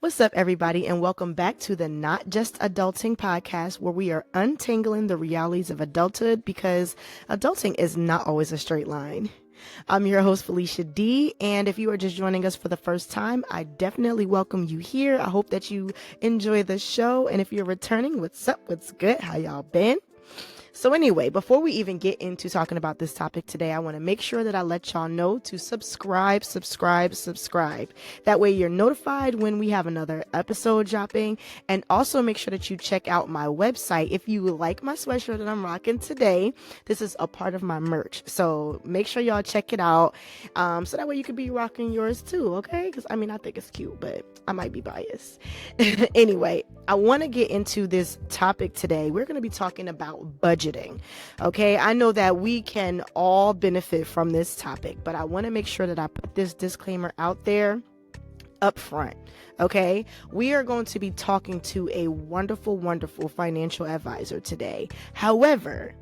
What's up, everybody, and welcome back to the Not Just Adulting podcast, where we are untangling the realities of adulthood because adulting is not always a straight line. I'm your host, Felicia D, and if you are just joining us for the first time, I definitely welcome you here. I hope that you enjoy the show, and if you're returning, what's up, what's good, how y'all been? So anyway, before we even get into talking about this topic today, I want to make sure that I let y'all know to subscribe. That way you're notified when we have another episode dropping. And also make sure that you check out my website. If you like my sweatshirt that I'm rocking today, this is a part of my merch. So make sure y'all check it out. So that way you could be rocking yours too, okay? Because I think it's cute, but I might be biased. Anyway, I want to get into this topic today. We're going to be talking about budgeting. Okay, I know that we can all benefit from this topic, but I want to make sure that I put this disclaimer out there up front. Okay, we are going to be talking to a wonderful financial advisor today. However,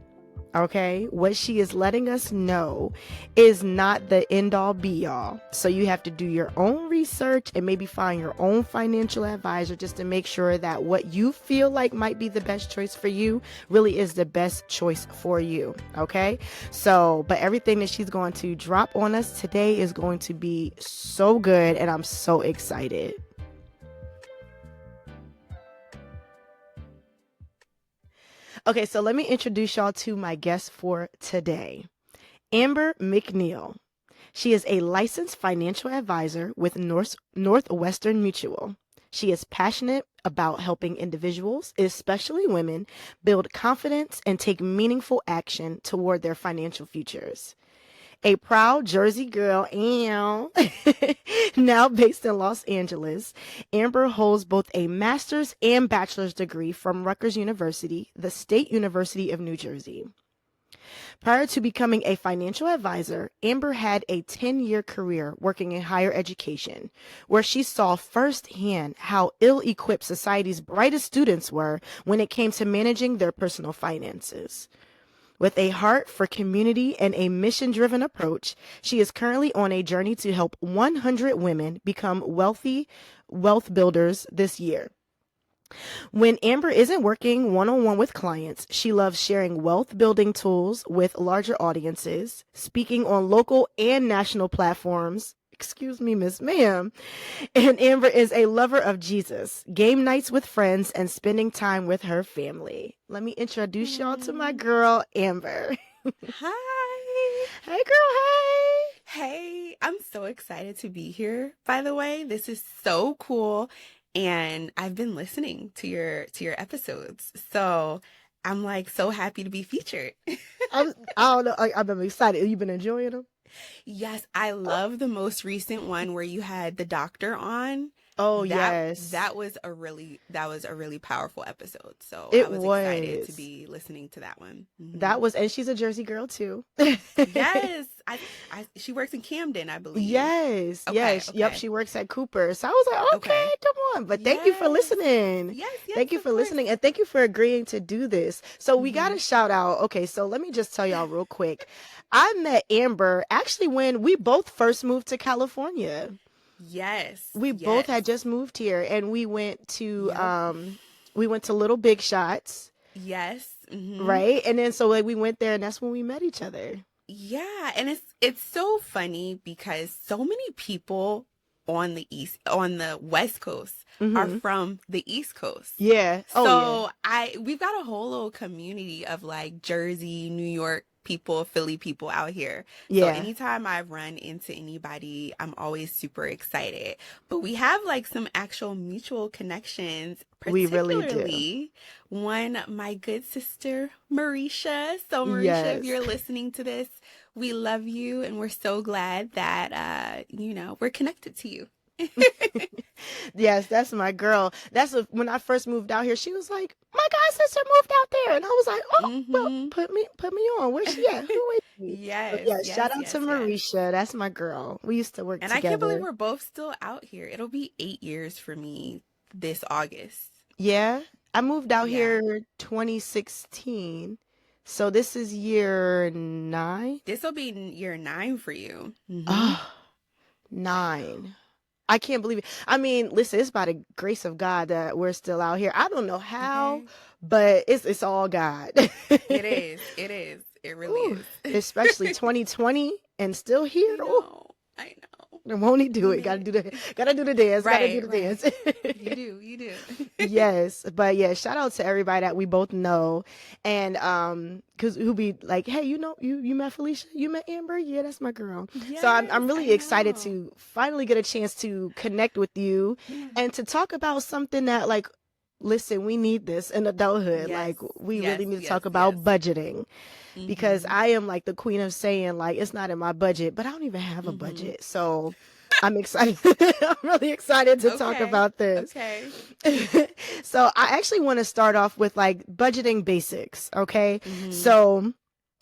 okay, what she is letting us know is not the end all be all. So you have to do your own research and maybe find your own financial advisor just to make sure that what you feel like might be the best choice for you really is the best choice for you. Okay, so but everything that she's going to drop on us today is going to be so good, and I'm so excited. Okay, so let me introduce y'all to my guest for today, Amber McNeil. She is a licensed financial advisor with Northwestern Mutual. She is passionate about helping individuals, especially women, build confidence and take meaningful action toward their financial futures. A proud Jersey girl, now based in Los Angeles, Amber holds both a master's and bachelor's degree from Rutgers University, the State University of New Jersey. Prior to becoming a financial advisor, Amber had a 10-year career working in higher education, where she saw firsthand how ill-equipped society's brightest students were when it came to managing their personal finances. With a heart for community and a mission-driven approach, she is currently on a journey to help 100 women become wealthy wealth builders this year. When Amber isn't working one-on-one with clients, she loves sharing wealth building tools with larger audiences, speaking on local and national platforms. Excuse me, Miss Ma'am. And Amber is a lover of Jesus, game nights with friends, and spending time with her family. Let me introduce y'all to my girl, Amber. Hi. Hey, girl, hey. Hey, I'm so excited to be here. By the way, this is so cool, and I've been listening to your episodes. So, I'm like so happy to be featured. I don't know. I'm excited. You been enjoying them? Yes, I love the most recent one where you had the doctor on. Oh, That yes. that was a really powerful episode. So, I It was excited to was. be listening to that one. And she's a Jersey girl too. Yes, she works in Camden, I believe. Yes, Okay, yes, yep. okay. She works at Cooper, so I was like, okay, Okay. come on. But thank you for Yes. listening. Yes, Thank you of for course. listening, and thank you for agreeing to do this. So we got Hmm. to shout out. Okay, so let me just tell y'all real quick. I met Amber actually when we both first moved to California. Yes, We both yes. had just moved here, and Yep. we went to Little Big Shots, Yes. right? And then so like we went there, and that's when we met each other. Yeah, and it's so funny because so many people on the West Coast are Mm-hmm. from the East Coast. Yeah. Oh yeah. So we've got a whole little community of like Jersey, New York people, Philly people out here. So Yeah. anytime I run into anybody, I'm always super excited. But we have like some actual mutual connections, We really do. particularly one, my good sister, Marisha. So Marisha, if Yes. you're listening to this, we love you and we're so glad that we're connected to you. Yes, that's my girl. When I first moved out here, she was like, "My god sister moved out there," and I was like, "Oh, well, Mm-hmm. put me on. Where's she at? Who is she?" So Yes, yeah, yes, shout out to yes, yes. Marisha. That's my girl. We used to work And I can't believe together. we're both still out here. It'll be 8 years for me this August. Yeah, I moved out Yeah. here 2016, so this is year 9. This will be year 9 for you. Mm-hmm. Oh, 9. I can't believe it. I mean, listen, it's by the grace of God that we're still out here. I don't know how, Okay. but it's all God. It is. It is. It really Ooh, is. especially 2020 and still here. I Ooh, know. I know. won't he do We it? made Gotta it. do the gotta do the dance. Gotta do Right, the right. dance. You do. You do. Yes, but yeah, shout out to everybody that we both know, and cause who be like, hey, you met Felicia, you met Amber, yeah, that's my girl. So I'm Yes, I really excited know. to finally get a chance to connect with you, Yeah. and to talk about something that, like, listen, we need this in adulthood. Yes. Like, we Yes. really need to Yes. talk about Yes. budgeting, because Mhm. I am like the queen of saying, like, it's not in my budget, but I don't even have a Mhm. budget. So I'm excited. I'm really excited to talk Okay. about this. Okay. So I actually want to start off with like budgeting basics. Okay. Mhm. So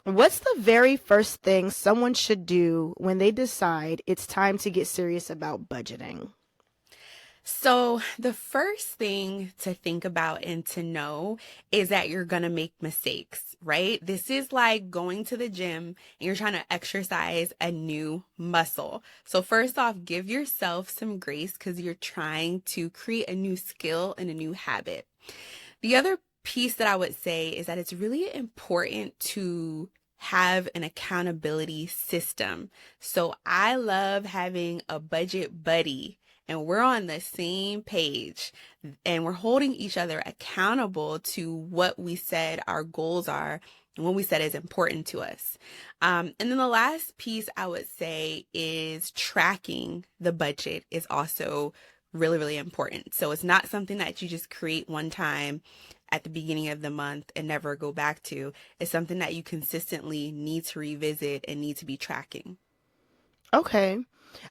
what's the very first thing someone should do when they decide it's time to get serious about budgeting? So, the first thing to think about and to know is that you're going to make mistakes, right? This is like going to the gym and you're trying to exercise a new muscle. So, first off, give yourself some grace because you're trying to create a new skill and a new habit. The other piece that I would say is that it's really important to have an accountability system. So I love having a budget buddy and we're on the same page and we're holding each other accountable to what we said our goals are and what we said is important to us. And then the last piece I would say is tracking the budget is also really, really important. So it's not something that you just create one time at the beginning of the month and never go back to. It's something that you consistently need to revisit and need to be tracking. Okay.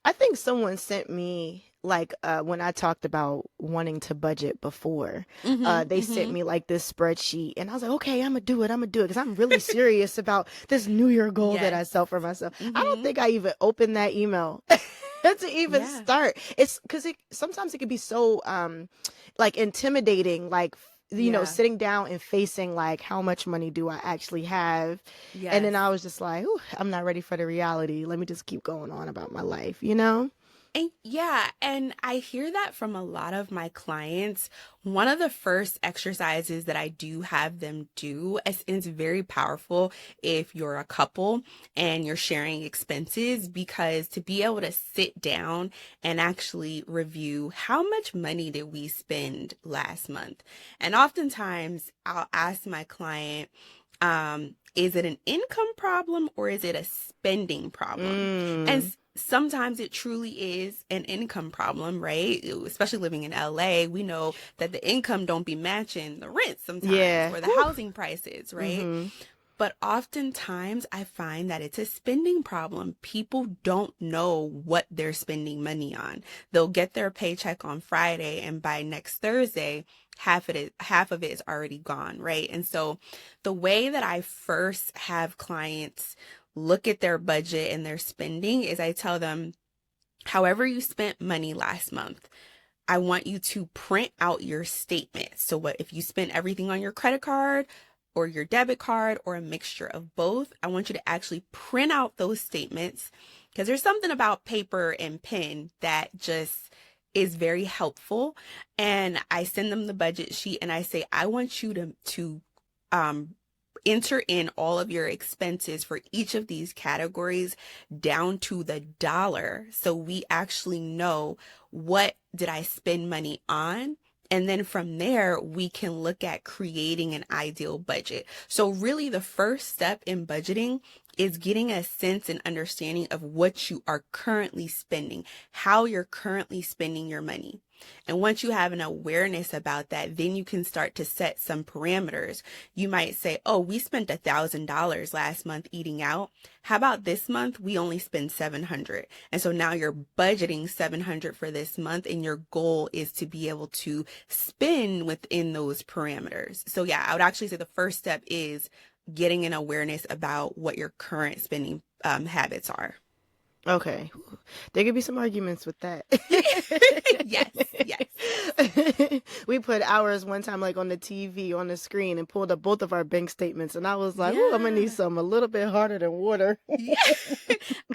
I think someone sent me, like, when I talked about wanting to budget before, Mhm. they sent Mhm. me like this spreadsheet, and I was like, okay, I'm gonna do it. I'm gonna do it because I'm really serious about this New Year goal that I Yes. set for myself. I don't Mhm. think I even opened that email to even Yeah. start. It's because sometimes it can be so like intimidating, like, Yeah. sitting down and facing like, how much money do I actually have? And then Yes. I was just like, "Ooh, I'm not ready for the reality. Let me just keep going on about my life, you know?" And yeah, and I hear that from a lot of my clients. One of the first exercises that I do have them do, and it's very powerful if you're a couple and you're sharing expenses, because to be able to sit down and actually review how much money did we spend last month. And oftentimes I'll ask my client, is it an income problem or is it a spending problem? And Mm. sometimes it truly is an income problem, right? Especially living in LA, we know that the income don't be matching the rent sometimes Yeah. or the Whew. housing prices, right? Mm-hmm. But oftentimes I find that it's a spending problem. People don't know what they're spending money on. They'll get their paycheck on Friday and by next Thursday, half of it is already gone, right? And so the way that I first have clients look at their budget and their spending is I tell them, however you spent money last month, I want you to print out your statement. So what if you spent everything on your credit card or your debit card or a mixture of both? I want you to actually print out those statements because there's something about paper and pen that just is very helpful. And I send them the budget sheet and I say, I want you to um enter in all of your expenses for each of these categories down to the dollar so we actually know what did I spend money on. And then from there, we can look at creating an ideal budget. So really the first step in budgeting is getting a sense and understanding of what you are currently spending, how you're currently spending your money. And once you have an awareness about that, then you can start to set some parameters. You might say, oh, we spent $1,000 last month eating out. How about this month? We only spend 700. And so now you're budgeting 700 for this month and your goal is to be able to spend within those parameters. So yeah, I would actually say the first step is getting an awareness about what your current spending habits are. Okay. There could be some arguments with that. Yes, yes, yes. we put hours one time like on the TV on the screen and pulled up both of our bank statements, and I was like, "Ooh, I'm gonna need Yeah. something a little bit harder than water." Yeah,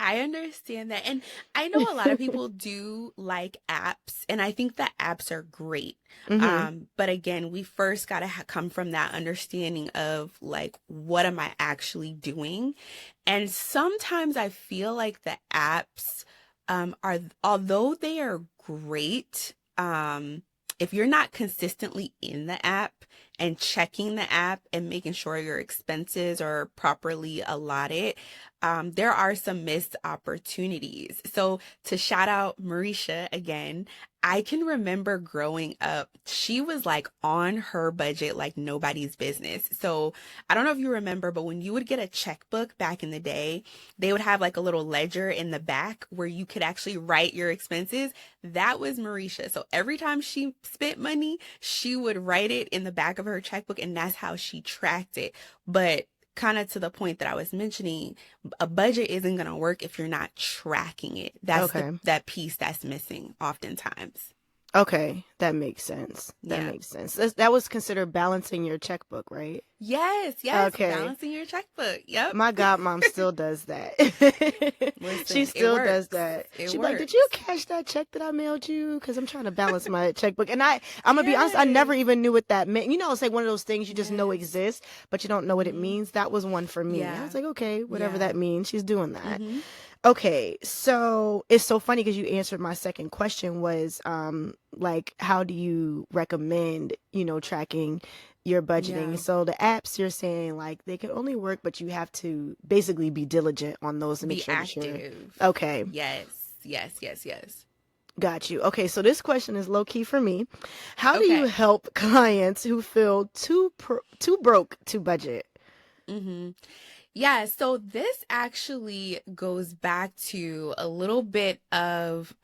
I understand that. And I know a lot of people do like apps, and I think that apps are great. Hmm. But again, we first got to come from that understanding of like, what am I actually doing? And sometimes I feel like the apps are, although they are great, if you're not consistently in the app and checking the app and making sure your expenses are properly allotted, there are some missed opportunities. So to shout out Marisha again, I can remember growing up, she was like on her budget like nobody's business. So I don't know if you remember, but when you would get a checkbook back in the day, they would have like a little ledger in the back where you could actually write your expenses. That was Marisha. So every time she spent money, she would write it in the back of her checkbook, and that's how she tracked it. But kind of to the point that I was mentioning, a budget isn't going to work if you're not tracking it. That's Okay. that piece that's missing oftentimes. Okay, that makes sense. That Yeah. makes sense. That was considered balancing your checkbook, right? Yes, yes, Okay. balancing your checkbook. Yep. My godmom still does that. She Listen, it still does works. that. It She'd be like, "Did you works. catch that check that I mailed you? Because I'm trying to balance my checkbook." And I'm gonna be honest, I never Yes. even knew what that meant. You know, it's like one of those things you just know Yes. exists, but you don't know what it Hmm. means. That was one for me. I Yeah. was like, okay, whatever Yeah. that means, she's doing that. Hmm. Okay, so it's so funny because you answered my second question was like how do you recommend, tracking your budgeting? Yeah. So the apps you're saying like they can only work, but you have to basically be diligent on those to make Be sure that you're active. okay. Yes. Yes. Yes. Yes. Got you. Okay, so this question is low key for me. How do you Okay. help clients who feel too broke to budget? Hmm. Yeah, so this actually goes back to a little bit of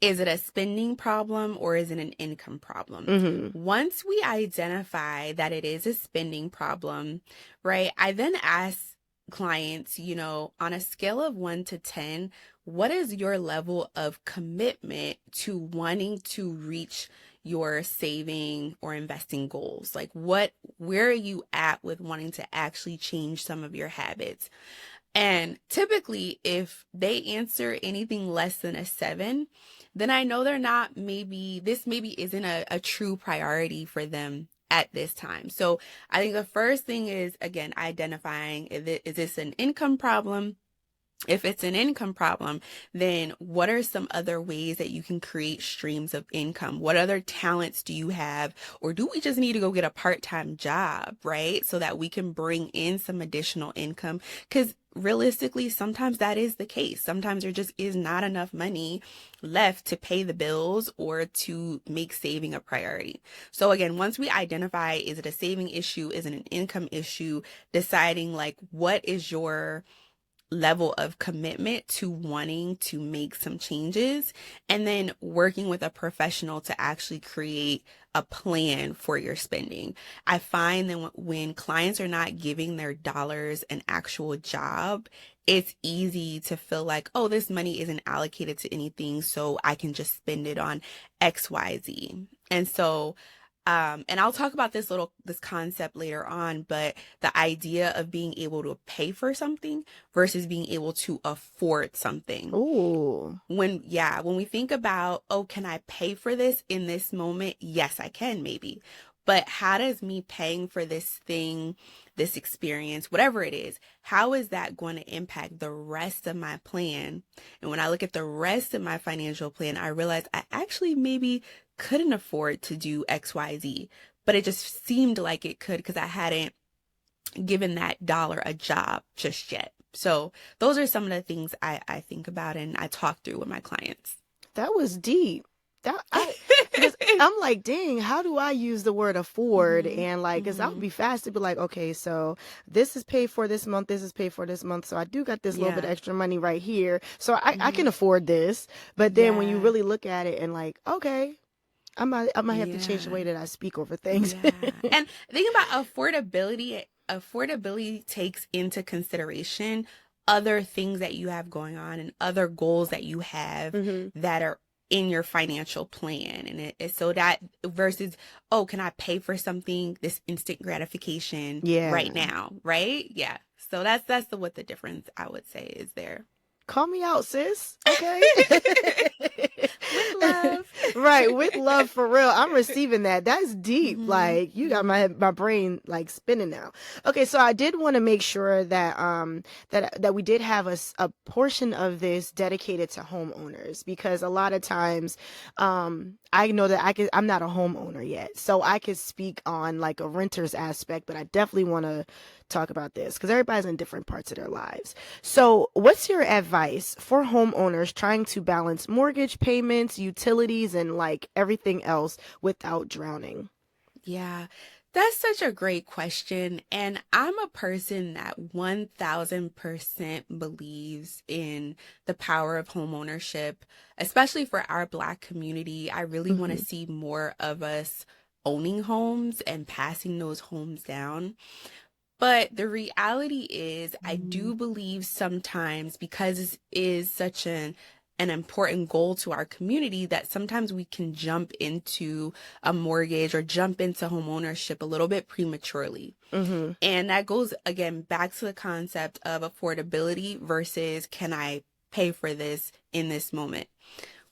is it a spending problem or is it an income problem? Mm-hmm. Once we identify that it is a spending problem, right, I then ask clients, on a scale of 1 to 10, what is your level of commitment to wanting to reach your saving or investing goals? Like where are you at with wanting to actually change some of your habits? And typically, if they answer anything less than a 7, then I know this maybe isn't a true priority for them at this time. So I think the first thing is, again, identifying, is this an income problem? If it's an income problem, then what are some other ways that you can create streams of income? What other talents do you have? Or do we just need to go get a part-time job, right? So that we can bring in some additional income? Because realistically, sometimes that is the case. Sometimes there just is not enough money left to pay the bills or to make saving a priority. So again, once we identify, is it a saving issue? Is it an income issue? Deciding like, what is your level of commitment to wanting to make some changes, and then working with a professional to actually create a plan for your spending. I find that when clients are not giving their dollars an actual job, it's easy to feel like, oh, this money isn't allocated to anything, so I can just spend it on XYZ. And so and I'll talk about this concept later on, but the idea of being able to pay for something versus being able to afford something. Ooh. When we think about, oh, can I pay for this in this moment? Yes, I can maybe. But how does me paying for this thing, this experience, whatever it is, how is that going to impact the rest of my plan? And when I look at the rest of my financial plan, I realize I actually maybe couldn't afford to do XYZ, but it just seemed like it could because I hadn't given that dollar a job just yet. So those are some of the things I think about and I talk through with my clients. That was deep. Because I'm like, dang, how do I use the word afford? Hmm. And like, because I would Hmm. be fast to be like, okay, so this is paid for this month, this is paid for this month. So I do got this little bit Yeah. extra money right here. So I Hmm. can afford this. But then when you Yeah. really look at it and like, okay, I might have to change the way Yeah. that I speak over things. Yeah. And think about affordability. Affordability takes into consideration other things that you have going on and other goals that you have Hmm. that are in your financial plan. And it's so that versus, oh, can I pay for something, this instant gratification right Yeah. now, right? Yeah. So that's what the difference I would say is there. Call me out, sis. Okay. With love. Right, with love for real. I'm receiving that. That's deep. Mm-hmm. Like you got Mm-hmm. my brain like spinning now. Okay, so I did want to make sure that that we did have a portion of this dedicated to homeowners, because a lot of times I know that I'm not a homeowner yet. So I could speak on like a renter's aspect, but I definitely want to talk about this because everybody's in different parts of their lives. So, what's your advice for homeowners trying to balance mortgage payments, utilities, and like everything else without drowning? Yeah, that's such a great question. And I'm a person that 1000% believes in the power of homeownership, especially for our Black community. I really want to Hmm. see more of us owning homes and passing those homes down. But the reality is, I do believe sometimes because this is such an important goal to our community that sometimes we can jump into a mortgage or jump into home ownership a little bit prematurely. Hmm. And that goes again back to the concept of affordability versus can I pay for this in this moment?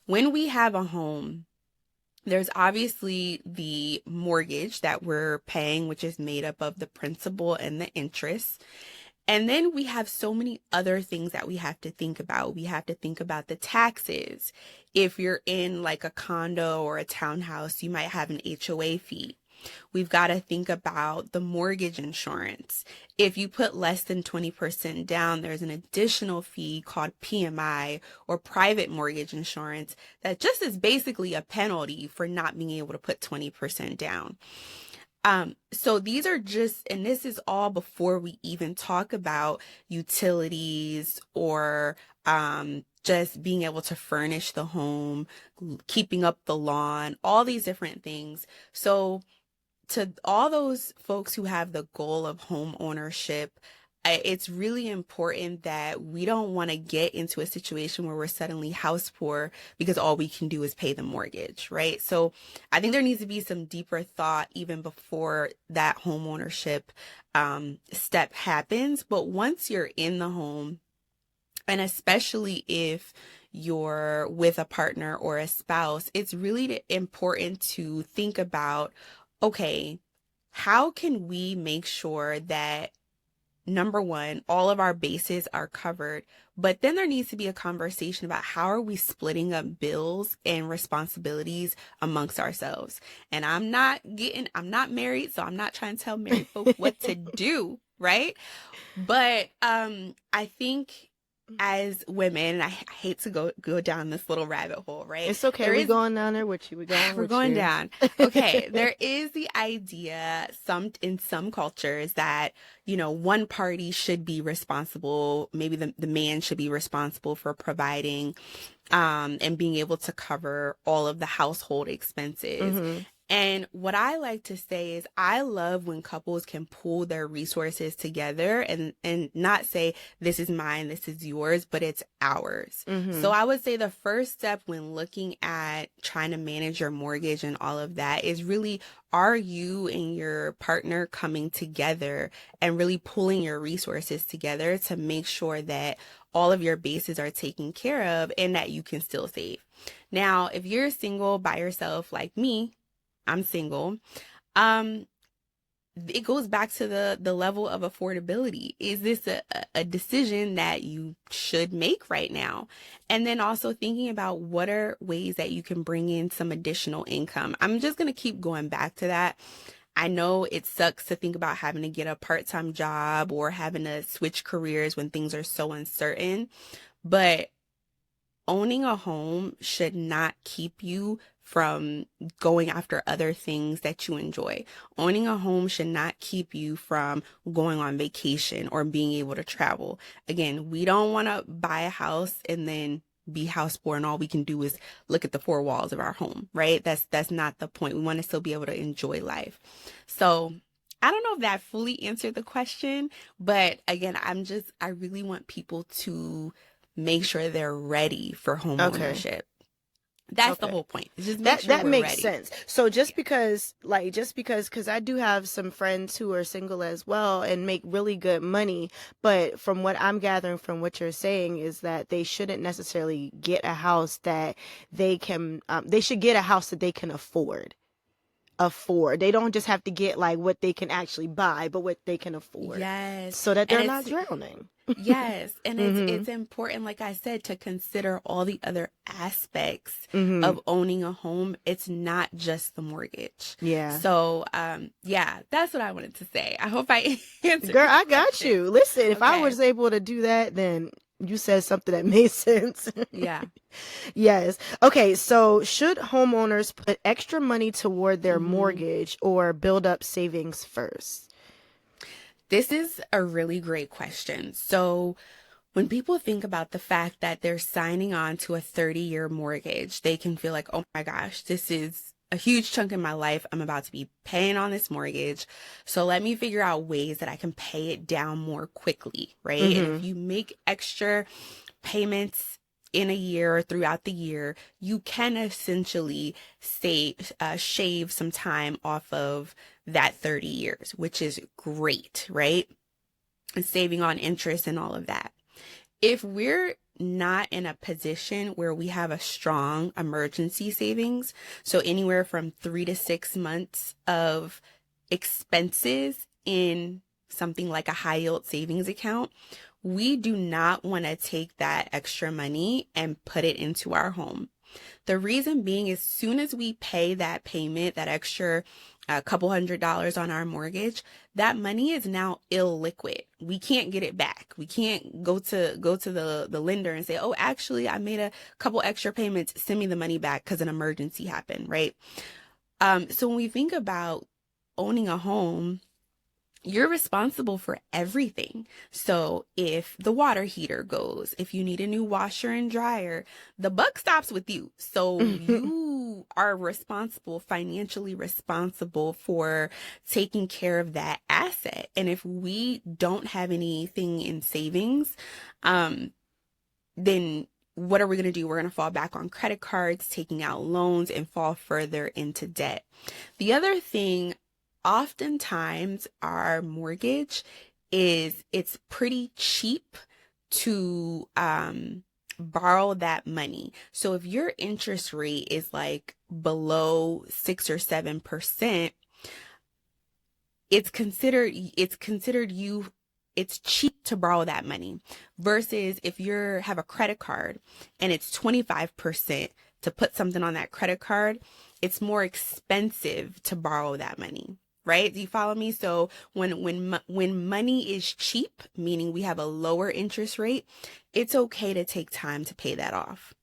When we have a home, there's obviously the mortgage that we're paying, which is made up of the principal and the interest. And then we have so many other things that we have to think about. We have to think about the taxes. If you're in like a condo or a townhouse, you might have an HOA fee. We've got to think about the mortgage insurance. If you put less than 20% down, there's an additional fee called PMI or private mortgage insurance that just is basically a penalty for not being able to put 20% down. So these are just, and this is all before we even talk about utilities or just being able to furnish the home, keeping up the lawn, all these different things. So to all those folks who have the goal of home ownership, it's really important that we don't want to get into a situation where we're suddenly house poor because all we can do is pay the mortgage, right? So I think there needs to be some deeper thought even before that home ownership step happens. But once you're in the home, and especially if you're with a partner or a spouse, it's really important to think about, okay, how can we make sure that number one, all of our bases are covered, but then there needs to be a conversation about how are we splitting up bills and responsibilities amongst ourselves. And I'm not married, so I'm not trying to tell married folk what to do, right? But I think as women, and I hate to go down this little rabbit hole, right? It's okay. There We is going down there with you. We going we're with going you. down. Okay, there is the idea in some cultures that, one party should be responsible, maybe the man should be responsible for providing and being able to cover all of the household expenses. Hmm. And what I like to say is I love when couples can pool their resources together and not say this is mine, this is yours, but it's ours. So Hmm. I would say the first step when looking at trying to manage your mortgage and all of that is really, are you and your partner coming together and really pooling your resources together to make sure that all of your bases are taken care of and that you can still save? Now, if you're single by yourself like me, I'm single. Um, it goes back to the level of affordability. Is this a decision that you should make right now? And then also thinking about what are ways that you can bring in some additional income. I'm just going to keep going back to that. I know it sucks to think about having to get a part-time job or having to switch careers when things are so uncertain, but owning a home should not keep you from going after other things that you enjoy. Owning a home should not keep you from going on vacation or being able to travel. Again, we don't want to buy a house and then be house poor and all we can do is look at the four walls of our home, right? That's not the point. We want to still be able to enjoy life. So I don't know if that fully answered the question, but again, I really want people to make sure they're ready for home Okay. ownership. That's the Okay. whole point. Just make That sure that we're makes ready. sense. So Yeah. just because I do have some friends who are single as well and make really good money, but from what I'm gathering from what you're saying is that they shouldn't necessarily get a house that they should get a house that they can afford. They don't just have to get like what they can actually buy, but what they can afford Yes. so that And they're not it's drowning. Yes, and Mhm. it's important, like I said, to consider all the other aspects Mhm. of owning a home. It's not just the mortgage. Yeah. So, yeah, that's what I wanted to say. I hope I answered Girl, your I got question. you. Listen, if I Okay. was able to do that, then you said something that made sense. Yeah. Yes. Okay, so should homeowners put extra money toward their hmm mortgage or build up savings first? This is a really great question. So, when people think about the fact that they're signing on to a 30-year mortgage, they can feel like, oh my gosh, this is a huge chunk in my life. I'm about to be paying on this mortgage. So let me figure out ways that I can pay it down more quickly, right? And if Mhm. you make extra payments in a year or throughout the year, you can essentially shave some time off of that 30 years, which is great, right? And saving on interest and all of that. If we're not in a position where we have a strong emergency savings, so anywhere from 3 to 6 months of expenses in something like a high yield savings account, we do not want to take that extra money and put it into our home. The reason being, as soon as we pay that payment, that extra a couple $100s on our mortgage, that money is now illiquid. We can't get it back. We can't go to the lender and say, "Oh, actually, I made a couple extra payments. Send me the money back because an emergency happened," right? So when we think about owning a home, you're responsible for everything. So if the water heater goes, if you need a new washer and dryer, the buck stops with you. So you are responsible, financially responsible for taking care of that asset. And if we don't have anything in savings, then what are we going to do? We're going to fall back on credit cards, taking out loans, and fall further into debt. The other thing, oftentimes our mortgage it's pretty cheap to borrow that money. So if your interest rate is like below 6 or 7%, it's cheap to borrow that money versus if you have a credit card and it's 25% to put something on that credit card, it's more expensive to borrow that money. Right? Do you follow me? So when money is cheap, meaning we have a lower interest rate, it's okay to take time to pay that off.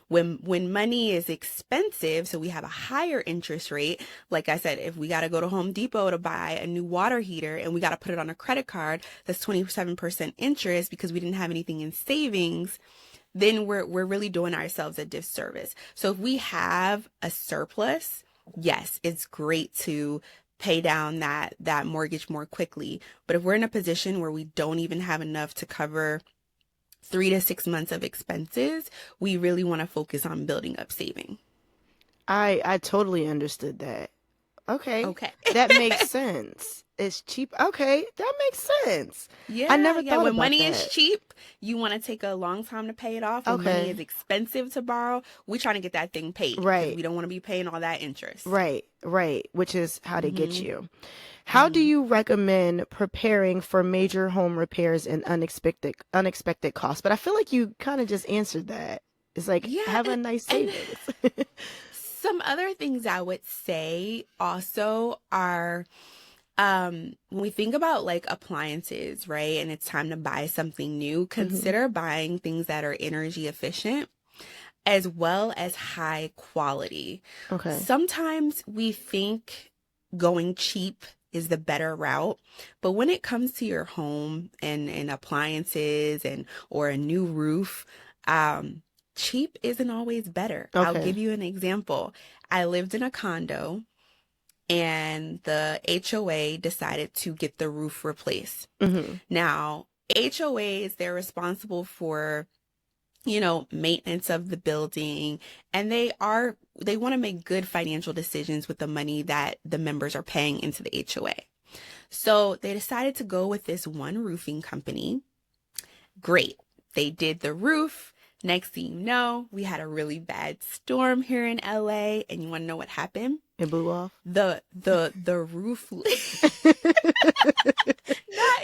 When money is expensive, so we have a higher interest rate, like I said, if we got to go to Home Depot to buy a new water heater and we got to put it on a credit card, that's 27% interest because we didn't have anything in savings, then we're really doing ourselves a disservice. So if we have a surplus, yes, it's great to pay down that mortgage more quickly. But if we're in a position where we don't even have enough to cover 3 to 6 months of expenses, we really want to focus on building up saving. I totally understood that. Okay. Okay. That makes sense. It's cheap. Okay, that makes sense. I Yeah, never yeah. thought When about money is that. cheap, you want to take a long time to pay it off. When money is Okay. expensive to borrow, we're trying to get that thing paid because Right. we don't want to be paying all that interest. Right, which is how they get Mm-hmm. you. How do Mm-hmm. you recommend preparing for major home repairs and unexpected costs? But I feel like you kind of just answered that. It's like Yeah, have a nice and savings. some other things I would say also are when we think about like appliances, right? And it's time to buy something new, Hmm. consider buying things that are energy efficient as well as high quality. Okay. Sometimes we think going cheap is the better route, but when it comes to your home and appliances and or a new roof, cheap isn't always better. I'll Okay. give you an example. I lived in a condo and the HOA decided to get the roof replaced. Hmm. Now, HOAs, they're responsible for maintenance of the building, and they want to make good financial decisions with the money that the members are paying into the HOA. So they decided to go with this one roofing company. Great. They did the roof. Next thing you know, we had a really bad storm here in LA, and you want to know what happened? It blew off. The roof not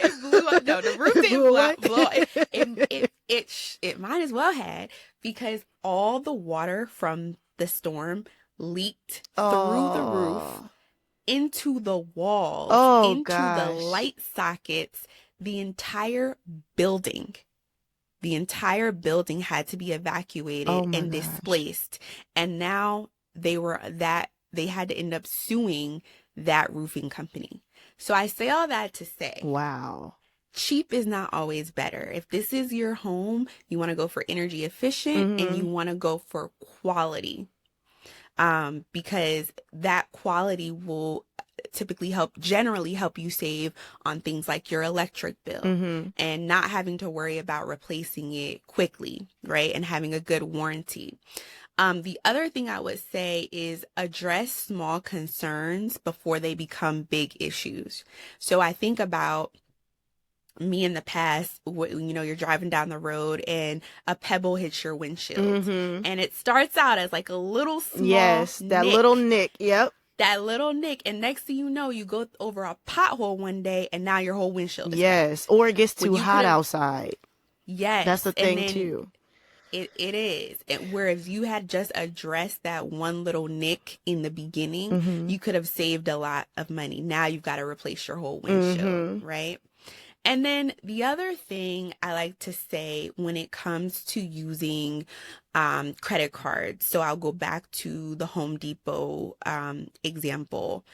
it blew up. No, the roof didn't blow. It might as well had, because all the water from the storm leaked through the roof into the walls, into the light sockets. The entire building had to be evacuated and displaced. And now they had to end up suing that roofing company. So I say all that to say, wow, cheap is not always better. If this is your home, you want to go for energy efficient, and you want to go for quality, because that quality will generally help you save on things like your electric bill, and not having to worry about replacing it quickly, right? And having a good warranty. The other thing I would say is address small concerns before they become big issues. So I think about me in the past, you're driving down the road and a pebble hits your windshield, and it starts out as like a little small little nick. Yep. That little nick, and next thing you know, you go over a pothole one day, and now your whole windshield is cracked. Or it gets too hot outside. Yes. That's the thing too. It is. And whereas you had just addressed that one little nick in the beginning, you could have saved a lot of money. Now you've got to replace your whole windshield, right? And then the other thing I like to say when it comes to using credit cards, so I'll go back to the Home Depot example.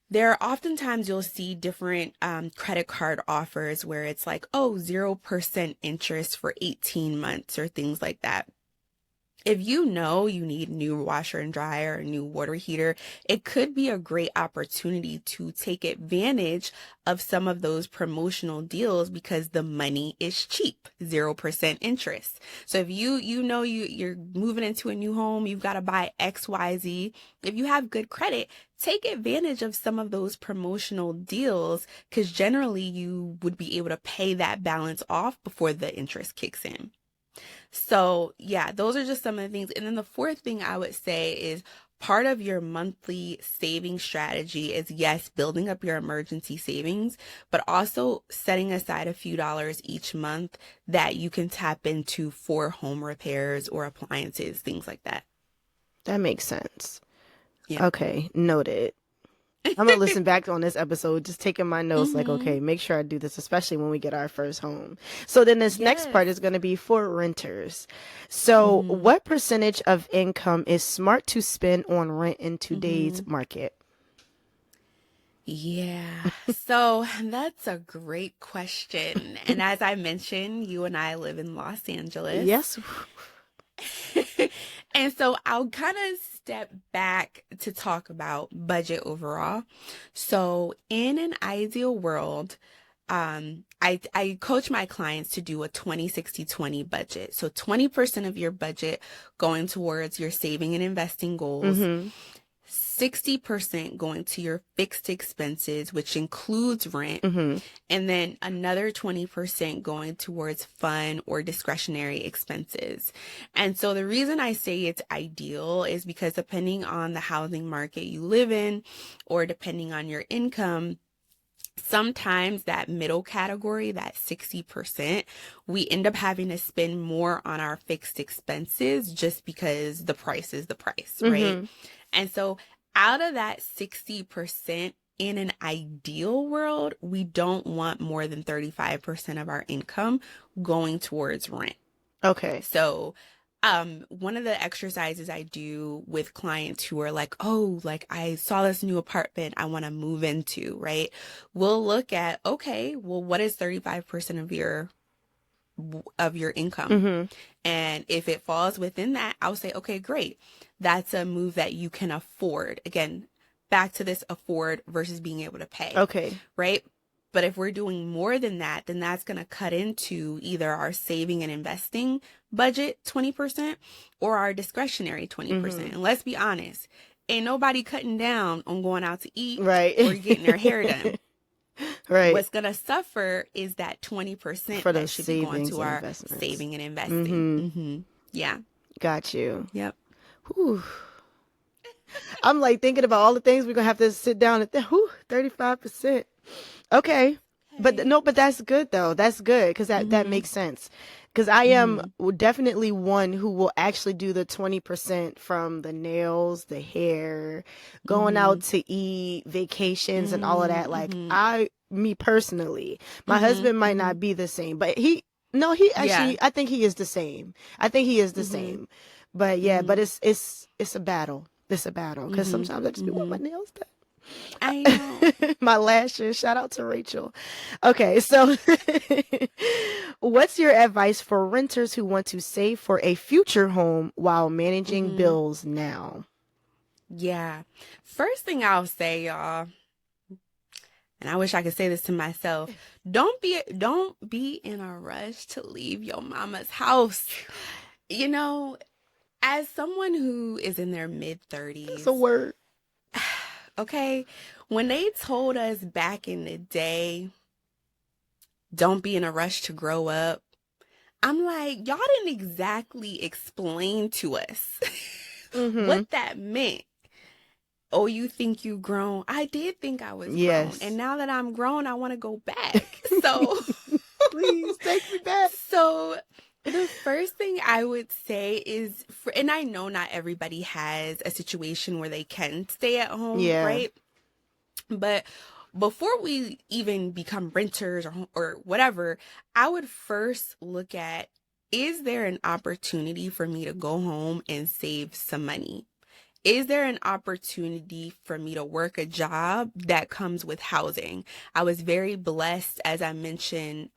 There are oftentimes you'll see different credit card offers where it's like, 0% interest for 18 months or things like that. If you need new washer and dryer or new water heater, it could be a great opportunity to take advantage of some of those promotional deals because the money is cheap, 0% interest. So if you're moving into a new home, you've got to buy XYZ. If you have good credit, take advantage of some of those promotional deals, because generally you would be able to pay that balance off before the interest kicks in. So yeah, those are just some of the things. And then the fourth thing I would say is part of your monthly saving strategy is, yes, building up your emergency savings, but also setting aside a few dollars each month that you can tap into for home repairs or appliances, things like that. That makes sense. Yeah. Okay, noted. I'm going to listen back on this episode, just taking my notes, like, okay, make sure I do this, especially when we get our first home. So then this next part is going to be for renters. So what percentage of income is smart to spend on rent in today's market? Yeah, so that's a great question. And as I mentioned, you and I live in Los Angeles. Yes. And so I'll kind of step back to talk about budget overall. So in an ideal world, I coach my clients to do a 20-60-20 budget. So 20% of your budget going towards your saving and investing goals. 60% going to your fixed expenses, which includes rent, and then another 20% going towards fun or discretionary expenses. And so the reason I say it's ideal is because depending on the housing market you live in, or depending on your income, sometimes that middle category, that 60%, we end up having to spend more on our fixed expenses just because the price is the price, right? And so out of that 60%, in an ideal world, we don't want more than 35% of our income going towards rent. Okay. So one of the exercises I do with clients who are like, I saw this new apartment I want to move into, right? We'll look at, okay, well, what is 35% of your income? And if it falls within that, I'll say, okay, great. That's a move that you can afford. Again, back to this afford versus being able to pay. Okay. Right? But if we're doing more than that, then that's going to cut into either our saving and investing budget 20% or our discretionary 20%. And let's be honest, ain't nobody cutting down on going out to eat Right. or getting their hair done. Right. What's going to suffer is that 20% For that those should be going savings to and our investments. saving and investing. Yeah. Got you. Yep. Whew. I'm like thinking about all the things we're gonna have to sit down and 35%. Okay. But that's good though. That's good because that makes sense. Because I am definitely one who will actually do the 20% from the nails, the hair, going out to eat, vacations, and all of that. Like me personally, my husband might not be the same, but he actually, I think he is the same. I think he is the same. But yeah, but it's a battle. It's a battle because sometimes I just be want my nails done. I know. My lashes. Shout out to Rachel. Okay, so what's your advice for renters who want to save for a future home while managing bills now? Yeah. First thing I'll say, y'all, and I wish I could say this to myself, don't be in a rush to leave your mama's house. You know, as someone who is in their mid-30s. That's a word. Okay, when they told us back in the day, don't be in a rush to grow up, I'm like, y'all didn't exactly explain to us what that meant. Oh, you think you grown? I did think I was grown. And now that I'm grown, I want to go back. So please take me back. So the first thing I would say is, and I know not everybody has a situation where they can stay at home, right? But before we even become renters or whatever, I would first look at, is there an opportunity for me to go home and save some money? Is there an opportunity for me to work a job that comes with housing? I was very blessed, as I mentioned,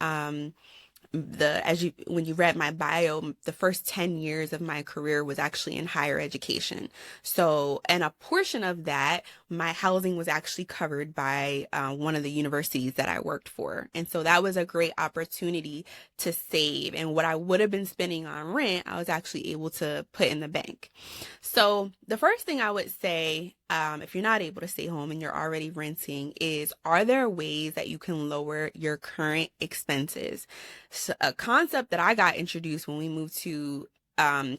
when you read my bio, the first 10 years of my career was actually in higher education. So, and a portion of that, my housing was actually covered by one of the universities that I worked for. And so that was a great opportunity to save. And what I would have been spending on rent, I was actually able to put in the bank. So the first thing I would say, if you're not able to stay home and you're already renting, is, are there ways that you can lower your current expenses? So a concept that I got introduced when we moved to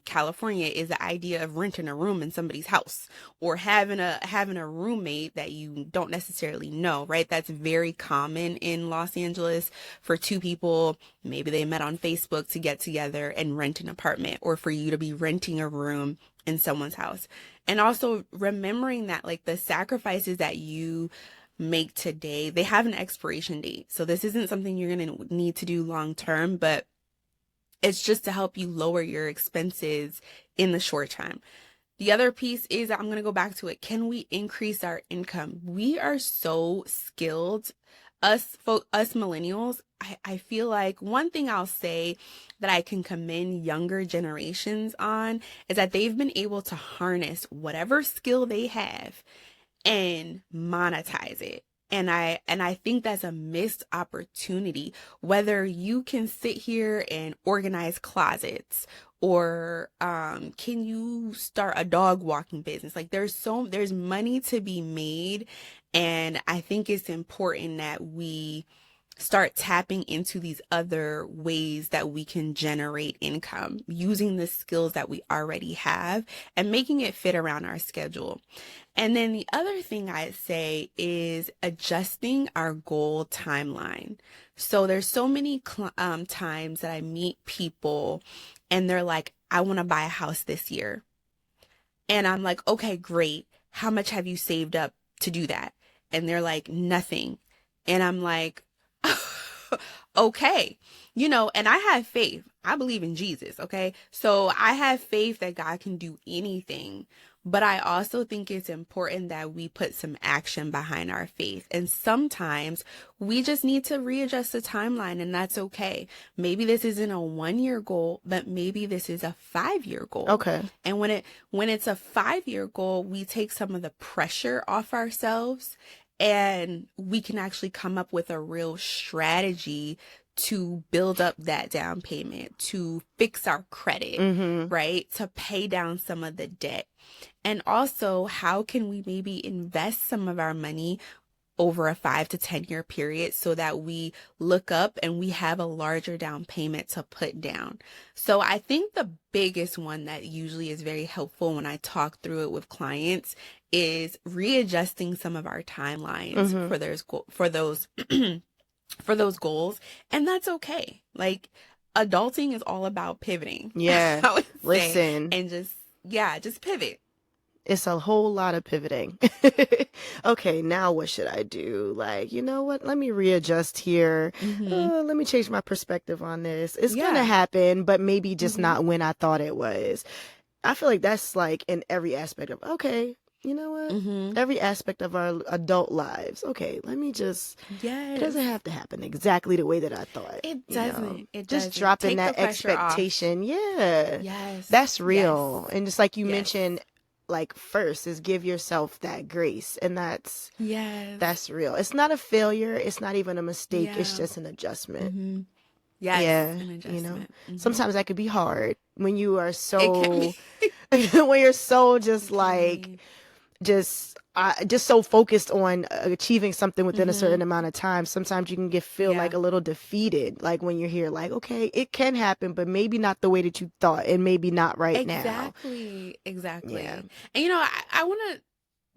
California is the idea of renting a room in somebody's house, or having a roommate that you don't necessarily know, right? That's very common in Los Angeles for two people. Maybe they met on Facebook to get together and rent an apartment, or for you to be renting a room in someone's house. And also remembering that, like, the sacrifices that you make today, they have an expiration date. So this isn't something you're going to need to do long term, but it's just to help you lower your expenses in the short time. The other piece is, I'm going to go back to it. Can we increase our income? We are so skilled. Us millennials, I feel like one thing I'll say that I can commend younger generations on is that they've been able to harness whatever skill they have and monetize it. And I think that's a missed opportunity. Whether you can sit here and organize closets, or can you start a dog walking business? Like, there's money to be made. And I think it's important that we start tapping into these other ways that we can generate income using the skills that we already have and making it fit around our schedule. And then the other thing I'd say is adjusting our goal timeline. So there's so many times that I meet people and they're like, I want to buy a house this year. And I'm like, okay, great. How much have you saved up to do that? And they're like, nothing. And I'm like, okay, and I have faith. I believe in Jesus. Okay. So I have faith that God can do anything, but I also think it's important that we put some action behind our faith. And sometimes we just need to readjust the timeline, and that's okay. Maybe this isn't a 1-year goal, but maybe this is a 5-year goal. Okay. And when it's a 5-year goal, we take some of the pressure off ourselves, and we can actually come up with a real strategy to build up that down payment, to fix our credit, Mm-hmm. right? To pay down some of the debt. And also, how can we maybe invest some of our money over a 5 to 10 year period so that we look up and we have a larger down payment to put down? So I think the biggest one that usually is very helpful when I talk through it with clients is readjusting some of our timelines Mm-hmm. for those goals. And that's okay. Like, adulting is all about pivoting, Yeah. I would say, Listen, and just pivot. it's a whole lot of pivoting. Okay, now what should I do? Like, you know what? Let me readjust here. Mm-hmm. Let me change my perspective on this. It's gonna Yeah. happen, but maybe just Mm-hmm. not when I thought it was. I feel like that's like in every aspect of, okay, you know what? Mm-hmm. Every aspect of our adult lives. Okay, let me just, it Yes. doesn't have to happen exactly the way that I thought, It you know? doesn't. It Just doesn't. dropping Take the that pressure off. expectation. Yeah, Yes. that's Yes. real. And just like you Yes. mentioned, like first is give yourself that grace. And Yes. that's real. It's not a failure. It's not even a mistake. It's Yeah. just an adjustment. Mm-hmm. Yes. Yeah, An you know, adjustment. Mm-hmm. sometimes that could be hard when you are It can be. so, when you're so just It can like, be. just so focused on achieving something within a Mm-hmm. certain amount of time. Sometimes you can feel like Yeah. a little defeated, like when you're here, like, okay, it can happen, but maybe not the way that you thought, and maybe not right now. Exactly. Yeah. Exactly. And I want to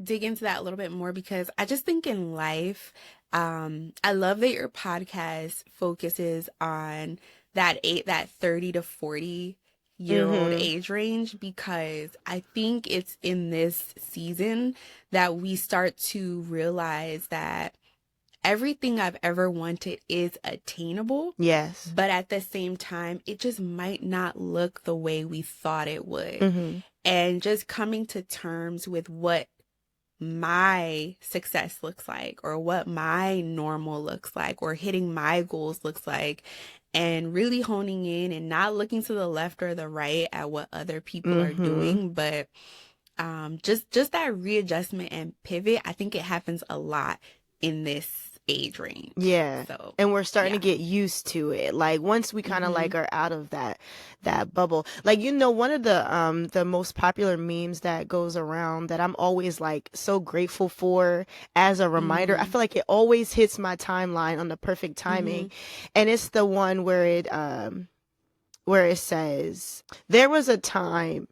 dig into that a little bit more because I just think in life, I love that your podcast focuses on that 30 to 40 year old Mm-hmm. age range, because I think it's in this season that we start to realize that everything I've ever wanted is attainable, Yes. but at the same time, it just might not look the way we thought it would. Mm-hmm. And just coming to terms with what my success looks like, or what my normal looks like, or hitting my goals looks like, and really honing in and not looking to the left or the right at what other people are Mm-hmm. doing, but just that readjustment and pivot. I think it happens a lot in this age range. Yeah. So And we're starting to yeah. get used to it. Like once we kind of Mm-hmm. like are out of that bubble. Like one of the most popular memes that goes around that I'm always like so grateful for as a reminder. I Mm-hmm. feel like it always hits my timeline on the perfect Mm-hmm. timing. And it's the one where it says, "There was a time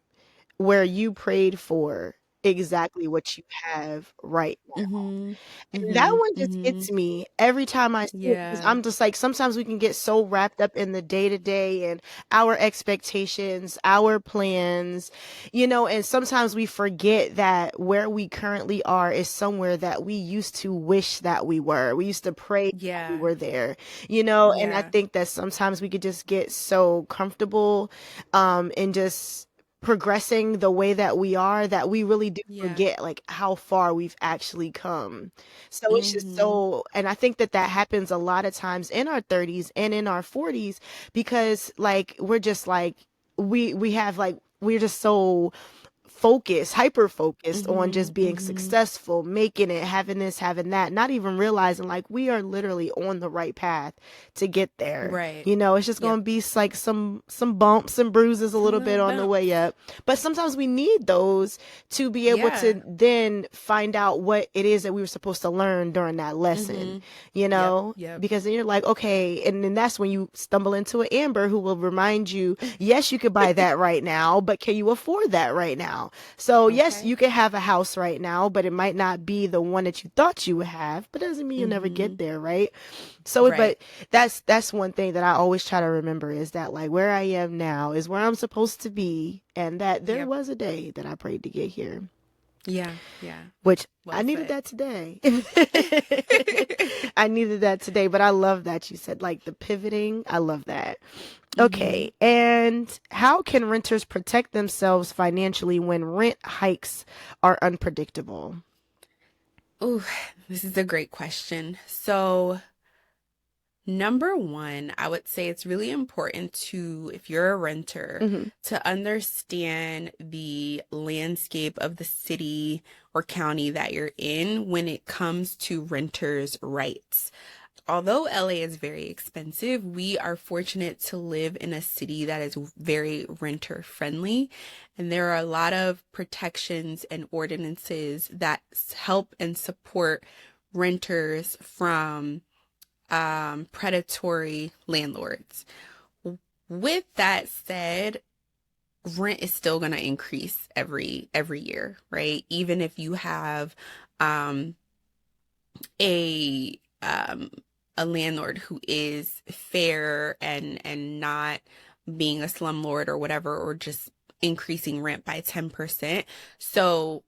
where you prayed for exactly what you have right now." Mm-hmm. And that Mm-hmm. one just Mm-hmm. gets me every time I see it, because Yeah. I'm just like, sometimes we can get so wrapped up in the day to day and our expectations, our plans, and sometimes we forget that where we currently are is somewhere that we used to wish that we were. We used to pray that we Yeah. were there, and I Yeah. think that sometimes we could just get so comfortable, and just progressing the way that we are, that we really do Yeah. forget like how far we've actually come. So it's just Mm-hmm. so, and I think that happens a lot of times in our 30s and in our 40s, because like we're just like, we have like, we're just so focused, hyper focused on Mm-hmm. just being Mm-hmm. successful, making it, having this, having that, not even realizing like we are literally on the right path to get there. Right. It's just Yep. going to be like some bumps and bruises a Some little bit little on the bumps. way up. But sometimes we need those to be able Yeah. to then find out what it is that we were supposed to learn during that lesson, Mm-hmm. Yep. Yep. because then you're like, okay, and then that's when you stumble into an Amber who will remind you, yes, you could buy that right now, but can you afford that right now? So yes, Okay. you can have a house right now, but it might not be the one that you thought you would have, but doesn't mean you'll never Mm-hmm. get there, right? So, Right. but that's one thing that I always try to remember, is that like where I am now is where I'm supposed to be, and that there Yep. was a day that I prayed to get here, Yeah. Yeah. which I Well needed said. that today. I needed that today, but I love that you said like the pivoting. I love that. Mm-hmm. Okay, and how can renters protect themselves financially when rent hikes are unpredictable? Oh, this is a great question. So, number one, I would say it's really important to, if you're a renter, Hmm. to understand the landscape of the city or county that you're in when it comes to renters' rights. although LA is very expensive, we are fortunate to live in a city that is very renter friendly. And there are a lot of protections and ordinances that help and support renters from predatory landlords. With that said, rent is still going to increase every year, right? Even if you have um, a um, a landlord who is fair and not being a slumlord or whatever, or just increasing rent by 10%. So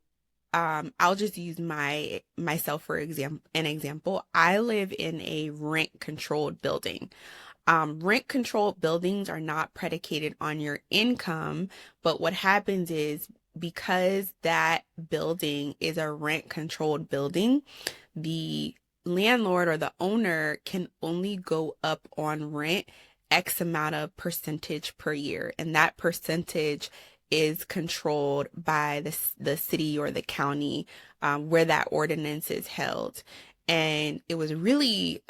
I'll just use myself for an example. I live in a rent controlled building. Rent controlled buildings are not predicated on your income, but what happens is because that building is a rent controlled building, the landlord or the owner can only go up on rent X amount of percentage per year. And that percentage is controlled by the city or the county where that ordinance is held. And I was really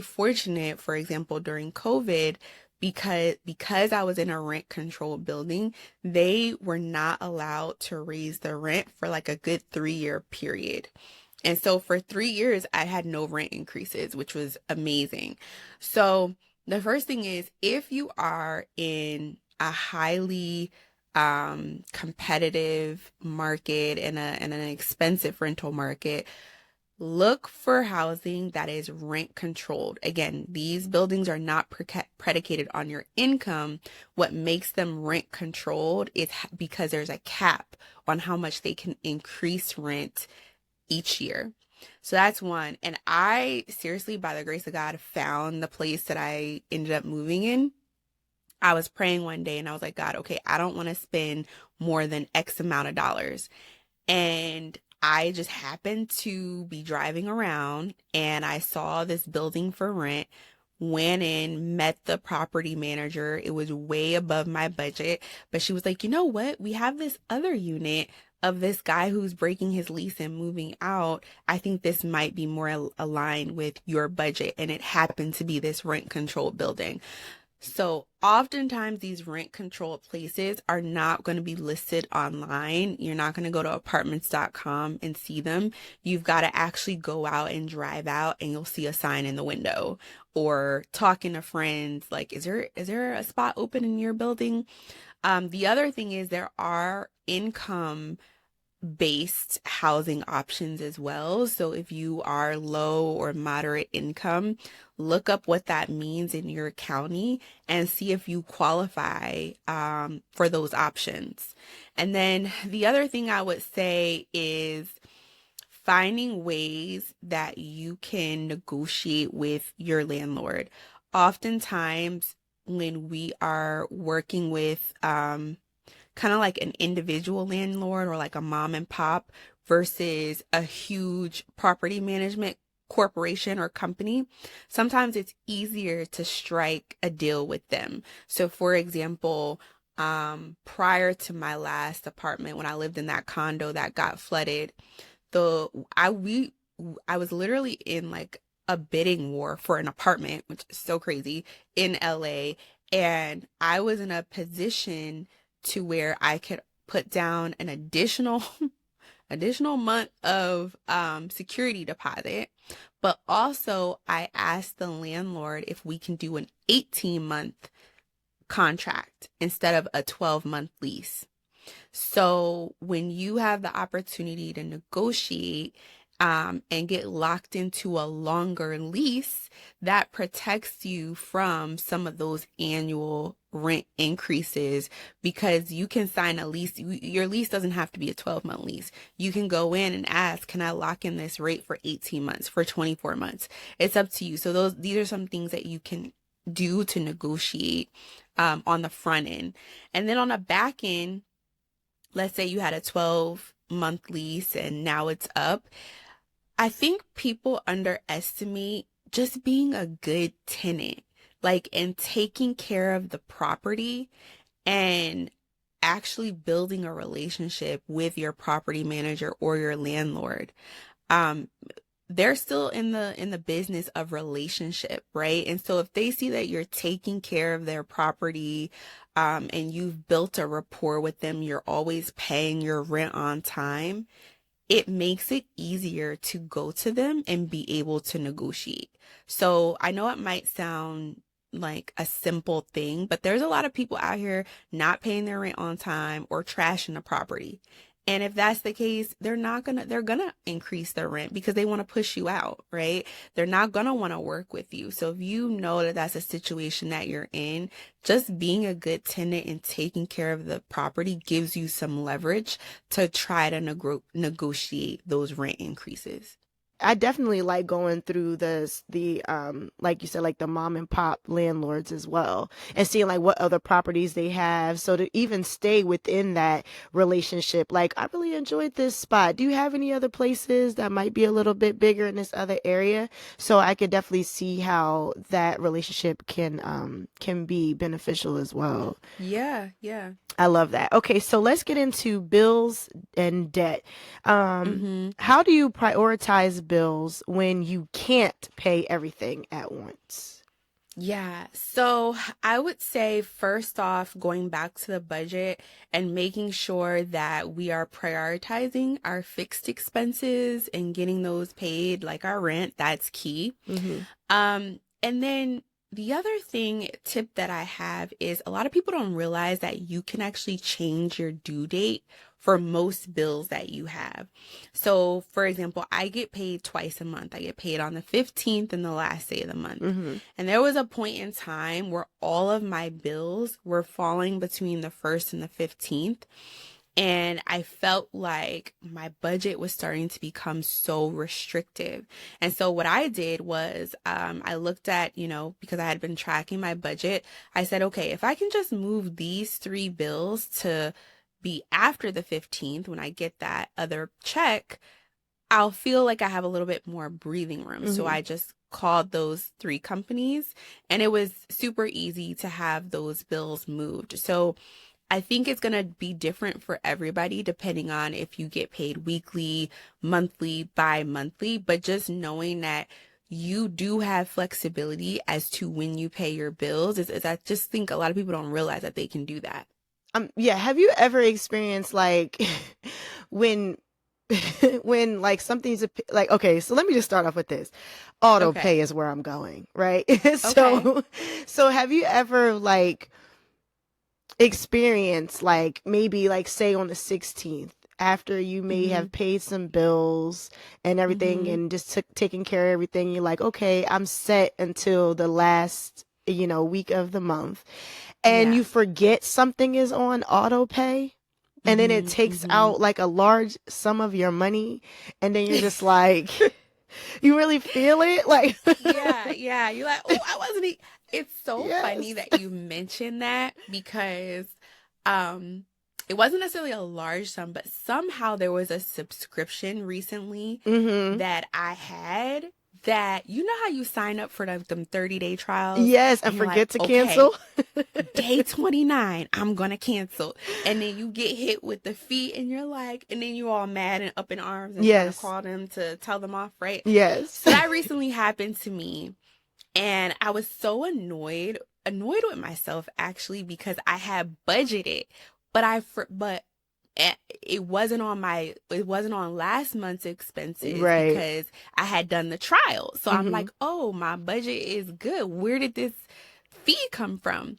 fortunate, for example, during COVID, because I was in a rent controlled building, they were not allowed to raise the rent for like a good 3-year period. And so for 3 years, I had no rent increases, which was amazing. So the first thing is, if you are in a highly competitive market and an expensive rental market, look for housing that is rent controlled. Again, these buildings are not predicated on your income. What makes them rent controlled is because there's a cap on how much they can increase rent each year. So that's one. And I seriously, by the grace of God, found the place that I ended up moving in. I was praying one day and I was like, God, okay, I don't want to spend more than X amount of dollars. And I just happened to be driving around and I saw this building for rent, went in, met the property manager. It was way above my budget, but she was like, you know what? We have this other unit of this guy who's breaking his lease and moving out. I think this might be more aligned with your budget. And it happened to be this rent controlled building. So oftentimes these rent controlled places are not going to be listed online. You're not going to go to apartments.com and see them. You've got to actually go out and drive out and you'll see a sign in the window, or talking to friends like, is there a spot open in your building? The other thing is there are income based housing options as well. So if you are low or moderate income, look up what that means in your county and see if you qualify for those options. And then the other thing I would say is finding ways that you can negotiate with your landlord. Oftentimes, when we are working with kind of like an individual landlord or like a mom and pop versus a huge property management corporation or company, sometimes it's easier to strike a deal with them. So for example, prior to my last apartment, when I lived in that condo that got flooded, I was literally in like a bidding war for an apartment, which is so crazy, in LA. And I was in a position to where I could put down an additional month of security deposit, but also I asked the landlord if we can do an 18-month contract instead of a 12-month lease. So when you have the opportunity to negotiate and get locked into a longer lease, that protects you from some of those annual rent increases, because you can sign a lease. Your lease doesn't have to be a 12-month lease. You can go in and ask, can I lock in this rate for 18 months, for 24 months? It's up to you. So these are some things that you can do to negotiate on the front end. And then on the back end, let's say you had a 12-month lease and now it's up. I think people underestimate just being a good tenant, like, and taking care of the property and actually building a relationship with your property manager or your landlord. Um, they're still in the business of relationship, right? And so if they see that you're taking care of their property, and you've built a rapport with them, you're always paying your rent on time, it makes it easier to go to them and be able to negotiate. So I know it might sound like a simple thing, but there's a lot of people out here not paying their rent on time or trashing the property. And if that's the case, they're gonna increase their rent because they want to push you out, right? They're not gonna want to work with you. So if you know that that's a situation that you're in, just being a good tenant and taking care of the property gives you some leverage to try to negotiate those rent increases. I definitely like going through the like you said, like the mom and pop landlords as well, and seeing like what other properties they have, so to even stay within that relationship. Like, I really enjoyed this spot. Do you have any other places that might be a little bit bigger in this other area? So I could definitely see how that relationship can be beneficial as well. Yeah, yeah. I love that. Okay, so let's get into bills and debt. Mm-hmm. How do you prioritize bills when you can't pay everything at once? Yeah. So I would say, first off, going back to the budget and making sure that we are prioritizing our fixed expenses and getting those paid, like our rent, that's key. Mm-hmm. And then the other tip that I have is, a lot of people don't realize that you can actually change your due date for most bills that you have. So, for example, I get paid twice a month. I get paid on the 15th and the last day of the month. Mm-hmm. And there was a point in time where all of my bills were falling between the 1st and the 15th. And I felt like my budget was starting to become so restrictive. And so what I did was, I looked at, because I had been tracking my budget, I said, okay, if I can just move these three bills to be after the 15th, when I get that other check, I'll feel like I have a little bit more breathing room. So Mm-hmm. I just called those three companies, and it was super easy to have those bills moved. So I think it's going to be different for everybody depending on if you get paid weekly, monthly, bi-monthly, but just knowing that you do have flexibility as to when you pay your bills is I just think a lot of people don't realize that they can do that. Yeah. Have you ever experienced like when when like something's like, okay, so let me just start off with this. Auto Okay. pay is where I'm going, right? Okay. So have you ever like experience, like maybe like say on the 16th, after you may Mhm. have paid some bills and everything Mhm. and just taking care of everything, you're like, okay, I'm set until the last week of the month, and Yeah. you forget something is on auto pay, and then it Mhm. takes Mhm. out like a large sum of your money, and then you're just like, you really feel it, like Yeah, yeah. You're like, oh, I wasn't. It's so funny yes. that you mentioned that because um it wasn't necessarily a large sum, but somehow there was a subscription recently Mm-hmm. that I had, that, how you sign up for them 30-day trials Yes, and and you're like, forget to okay, cancel. day 29, I'm gonna cancel. And then you get hit with the fee and you're like, and then you all mad and up in arms and trying to Yes. call them to tell them off, right? Yes. So that recently happened to me, and I was so annoyed with myself, actually, because I had budgeted, but it wasn't on last month's expenses Right. because I had done the trial. So I'm Mm-hmm. like, oh, my budget is good. Where did this fee come from?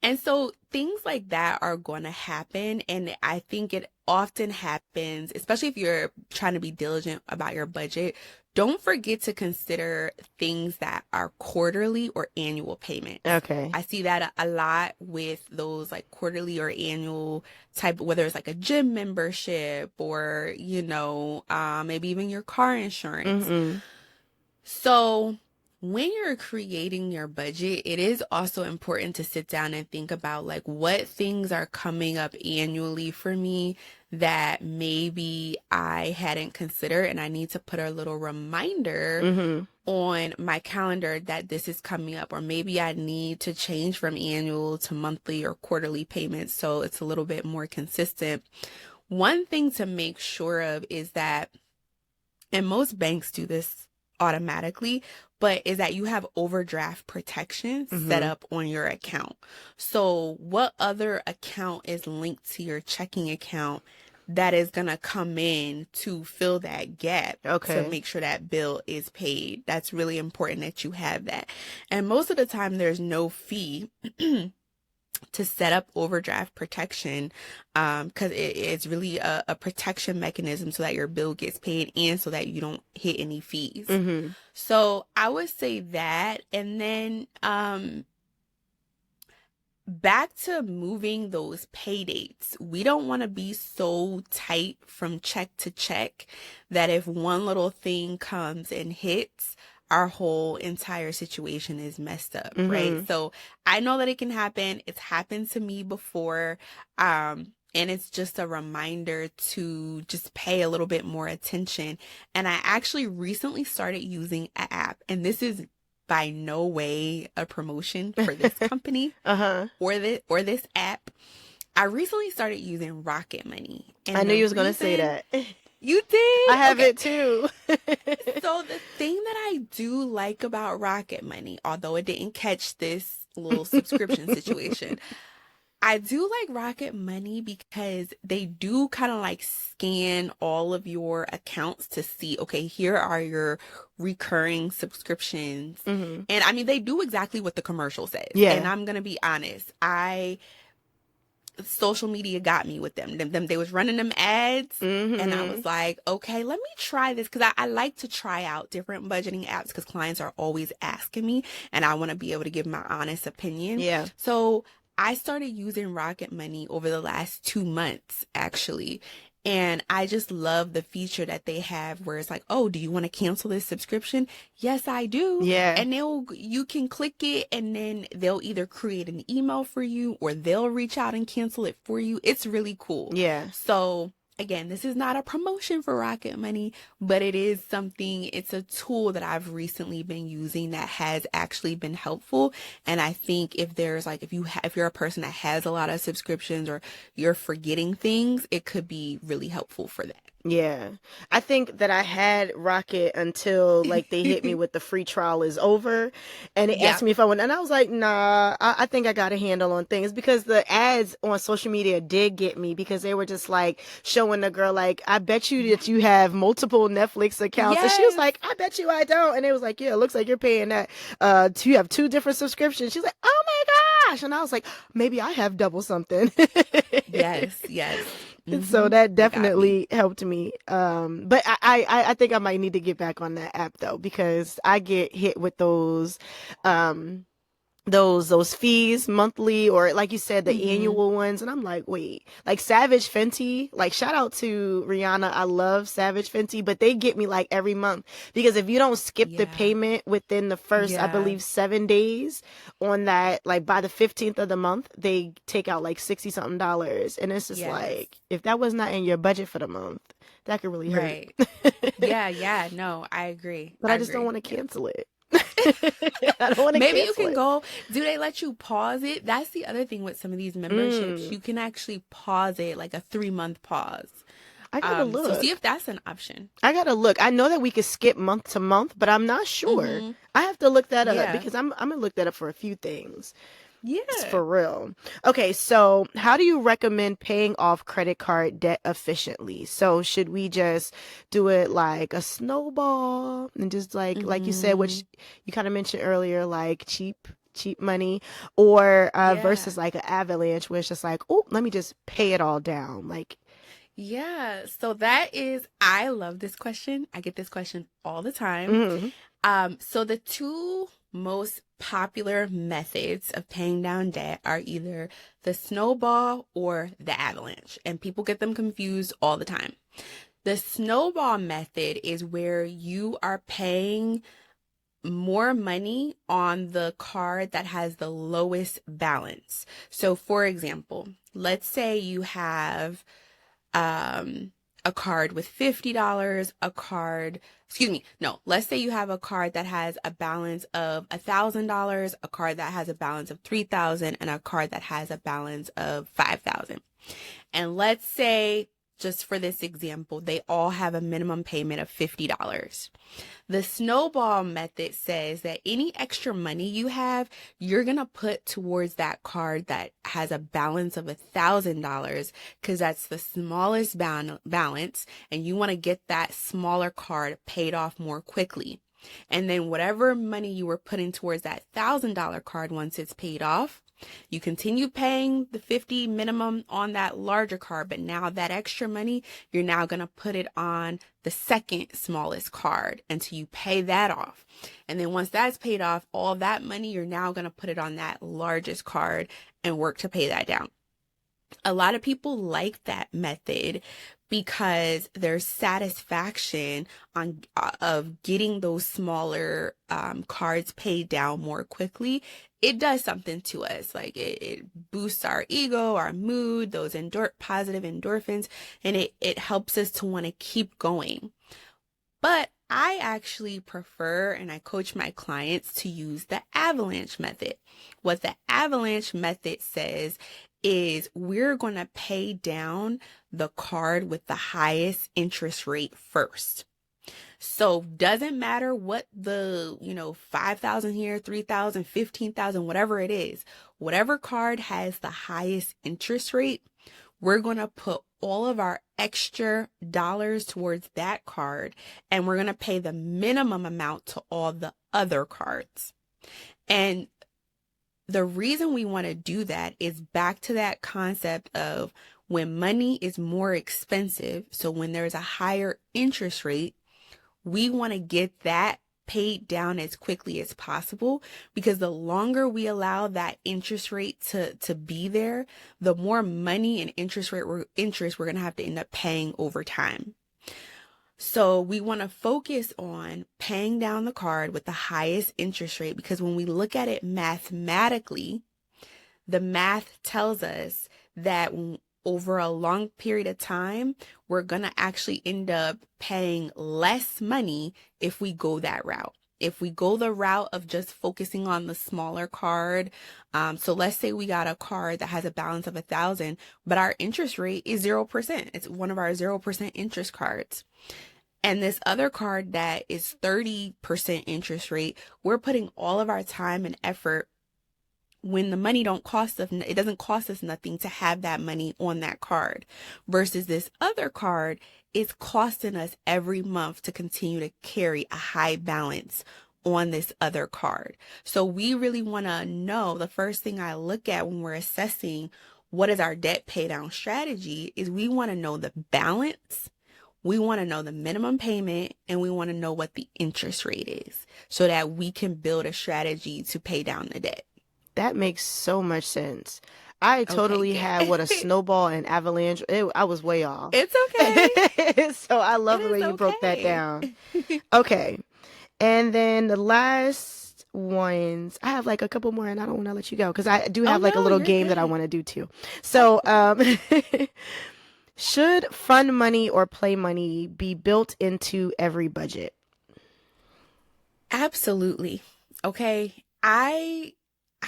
And so things like that are going to happen. And I think it often happens, especially if you're trying to be diligent about your budget. Don't forget to consider things that are quarterly or annual payments. Okay. I see that a lot with those like quarterly or annual type, whether it's like a gym membership or, maybe even your car insurance. Mm-hmm. So when you're creating your budget, it is also important to sit down and think about like what things are coming up annually for me that maybe I hadn't considered, and I need to put a little reminder Mm-hmm. on my calendar that this is coming up, or maybe I need to change from annual to monthly or quarterly payments so it's a little bit more consistent. One thing to make sure of is that and most banks do this automatically, but is that you have overdraft protection set Mm-hmm. up on your account. So what other account is linked to your checking account that is going to come in to fill that gap to Okay. make sure that bill is paid? That's really important that you have that. And most of the time there's no fee to set up overdraft protection, because it's really a protection mechanism so that your bill gets paid and so that you don't hit any fees. Mm-hmm. So I would say that. And then back to moving those pay dates. We don't want to be so tight from check to check that if one little thing comes and hits, our whole entire situation is messed up, right? Mm-hmm. So I know that it can happen. It's happened to me before. And it's just a reminder to just pay a little bit more attention. And I actually recently started using an app, and this is by no way a promotion for this company Uh-huh. or this app. I recently started using Rocket Money. I And knew the you was gonna say reason that. you did? I have Okay. it too. So the thing that I do like about Rocket Money, although it didn't catch this little subscription situation, I do like Rocket Money because they do kind of like scan all of your accounts to see, okay, here are your recurring subscriptions. Mm-hmm. And I mean, they do exactly what the commercial says. And Yeah. I'm going to be honest, social media got me with them. They was running them ads, and I Mm-hmm. was like, okay, let me try this, because I like to try out different budgeting apps because clients are always asking me, and I want to be able to give my honest opinion. Yeah. So I started using Rocket Money over the last 2 months, actually. And I just love the feature that they have where it's like, oh, do you want to cancel this subscription? Yes, I do. Yeah. And you can click it, and then they'll either create an email for you or they'll reach out and cancel it for you. It's really cool. Yeah. So again, this is not a promotion for Rocket Money, but it's a tool that I've recently been using that has actually been helpful. And I think if you're a person that has a lot of subscriptions or you're forgetting things, it could be really helpful for that. Yeah. I think that I had Rocket until like they hit me with the free trial is over, and they Yeah. asked me if I went, and I was like, nah, I think I got a handle on things, because the ads on social media did get me, because they were just like showing the girl like, I bet you that you have multiple Netflix accounts. And she was Yes. like, I bet you I don't. And it was like, yeah, it looks like you're paying that. You have two different subscriptions. She's like, oh my gosh. And I was like, maybe I have double something. Yes. Yes. So that They got me. definitely helped me. But I think I might need to get back on that app though, because I get hit with um, those fees monthly, or like you said, the Hmm. annual ones, and I'm like, wait, like Savage Fenty, like shout out to Rihanna, I love Savage Fenty, but they get me like every month, because if you don't skip the Yeah. payment within the first, I Yeah. believe, 7 days on that, like by the 15th of the month, they take out like 60 something dollars, and it's just Yes. like, if that was not in your budget for the month, that could really hurt. Right. Yeah. Yeah. No, I agree. But I I just don't agree. want to Yeah. cancel it. I don't want to Maybe you cancel can it. go, do they let you pause it? That's the other thing with some of these memberships. Mm, You can actually pause it, like a 3 month pause. I gotta So see look. if that's an option. I gotta look. I know that we could skip month to month, but I'm not sure. Mm-hmm. I have to look that up, Yeah. because I'm gonna look that up for a few things. It's Yeah. for real. Okay, so how do you recommend paying off credit card debt efficiently? So should we just do it like a snowball, and just like you said, Mm-hmm. which you kind of mentioned earlier, like cheap money, or Yeah. versus like an avalanche, where it's just like, oh, let me just pay it all down. Like, Yeah. So I love this question. I get this question all the time. mm, So the two most popular methods of paying down debt are either the snowball or the avalanche, and people get them confused all the time. The snowball method is where you are paying more money on the card that has the lowest balance. So for example, let's say you have a card with $50, let's say you have a card that has a balance of $1,000, a card that has a balance of 3,000, and a card that has a balance of 5,000. And let's say just for this example, they all have a minimum payment of $50. The snowball method says that any extra money you have, you're going to put towards that card that has a balance of $1,000 because that's the smallest balance, and you want to get that smaller card paid off more quickly. And then whatever money you were putting towards that $1,000 card, once it's paid off, you continue paying the 50 minimum on that larger card, but now that extra money, you're now going to put it on the second smallest card until you pay that off. And then once that's paid off, all that money, you're now going to put it on that largest card and work to pay that down. A lot of people like that method because there's satisfaction of getting those smaller cards paid down more quickly. It does something to us. Like it boosts our ego, our mood, those positive endorphins, and it helps us to want to keep going. But I actually prefer, and I coach my clients to use the avalanche method. What the avalanche method says is we're going to pay down the card with the highest interest rate first. So doesn't matter what the, 5,000 here, 3,000, 15,000, whatever it is, whatever card has the highest interest rate, we're going to put all of our extra dollars towards that card, and we're going to pay the minimum amount to all the other cards. And the reason we want to do that is back to that concept of when money is more expensive. So when there's a higher interest rate, we want to get that paid down as quickly as possible, because the longer we allow that interest rate to be there, the more money and interest we're going to have to end up paying over time. So we want to focus on paying down the card with the highest interest rate, because when we look at it mathematically, the math tells us that over a long period of time, we're going to actually end up paying less money if we go that route. If we go the route of just focusing on the smaller card, so let's say we got a card that has a balance of 1,000, but our interest rate is 0%. It's one of our 0% interest cards. And this other card that is 30% interest rate, we're putting all of our time and effort when the money it doesn't cost us nothing to have that money on that card, versus this other card is costing us every month to continue to carry a high balance on this other card. So we really want to know, the first thing I look at when we're assessing what is our debt pay down strategy is we want to know the balance. We want to know the minimum payment, and we want to know what the interest rate is so that we can build a strategy to pay down the debt. That makes so much sense. I totally had a snowball and avalanche. I was way off. It's okay. So I love the way you broke that down. Okay. And then the last ones, I have like a couple more, and I don't want to let you go because I do have a little game that I want to do too. So, should fun money or play money be built into every budget? Absolutely. Okay.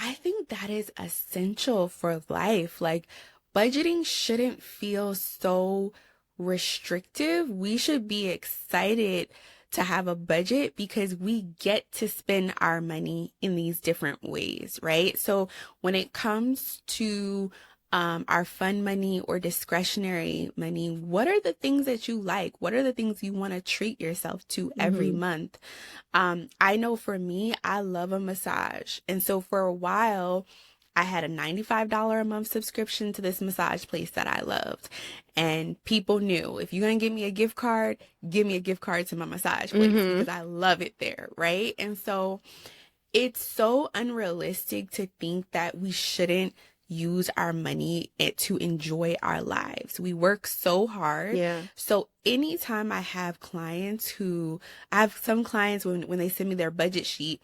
I think that is essential for life. Like, budgeting shouldn't feel so restrictive. We should be excited to have a budget because we get to spend our money in these different ways, right? So when it comes to our fun money or discretionary money, what are the things that you like? What are the things you want to treat yourself to every month? I know for me, I love a massage. And so for a while, I had a $95 a month subscription to this massage place that I loved. And people knew, if you're going to give me a gift card, give me a gift card to my massage place because I love it there, right? And so it's so unrealistic to think that we shouldn't use our money to enjoy our lives. We work so hard. Yeah. So anytime I have some clients when they send me their budget sheet,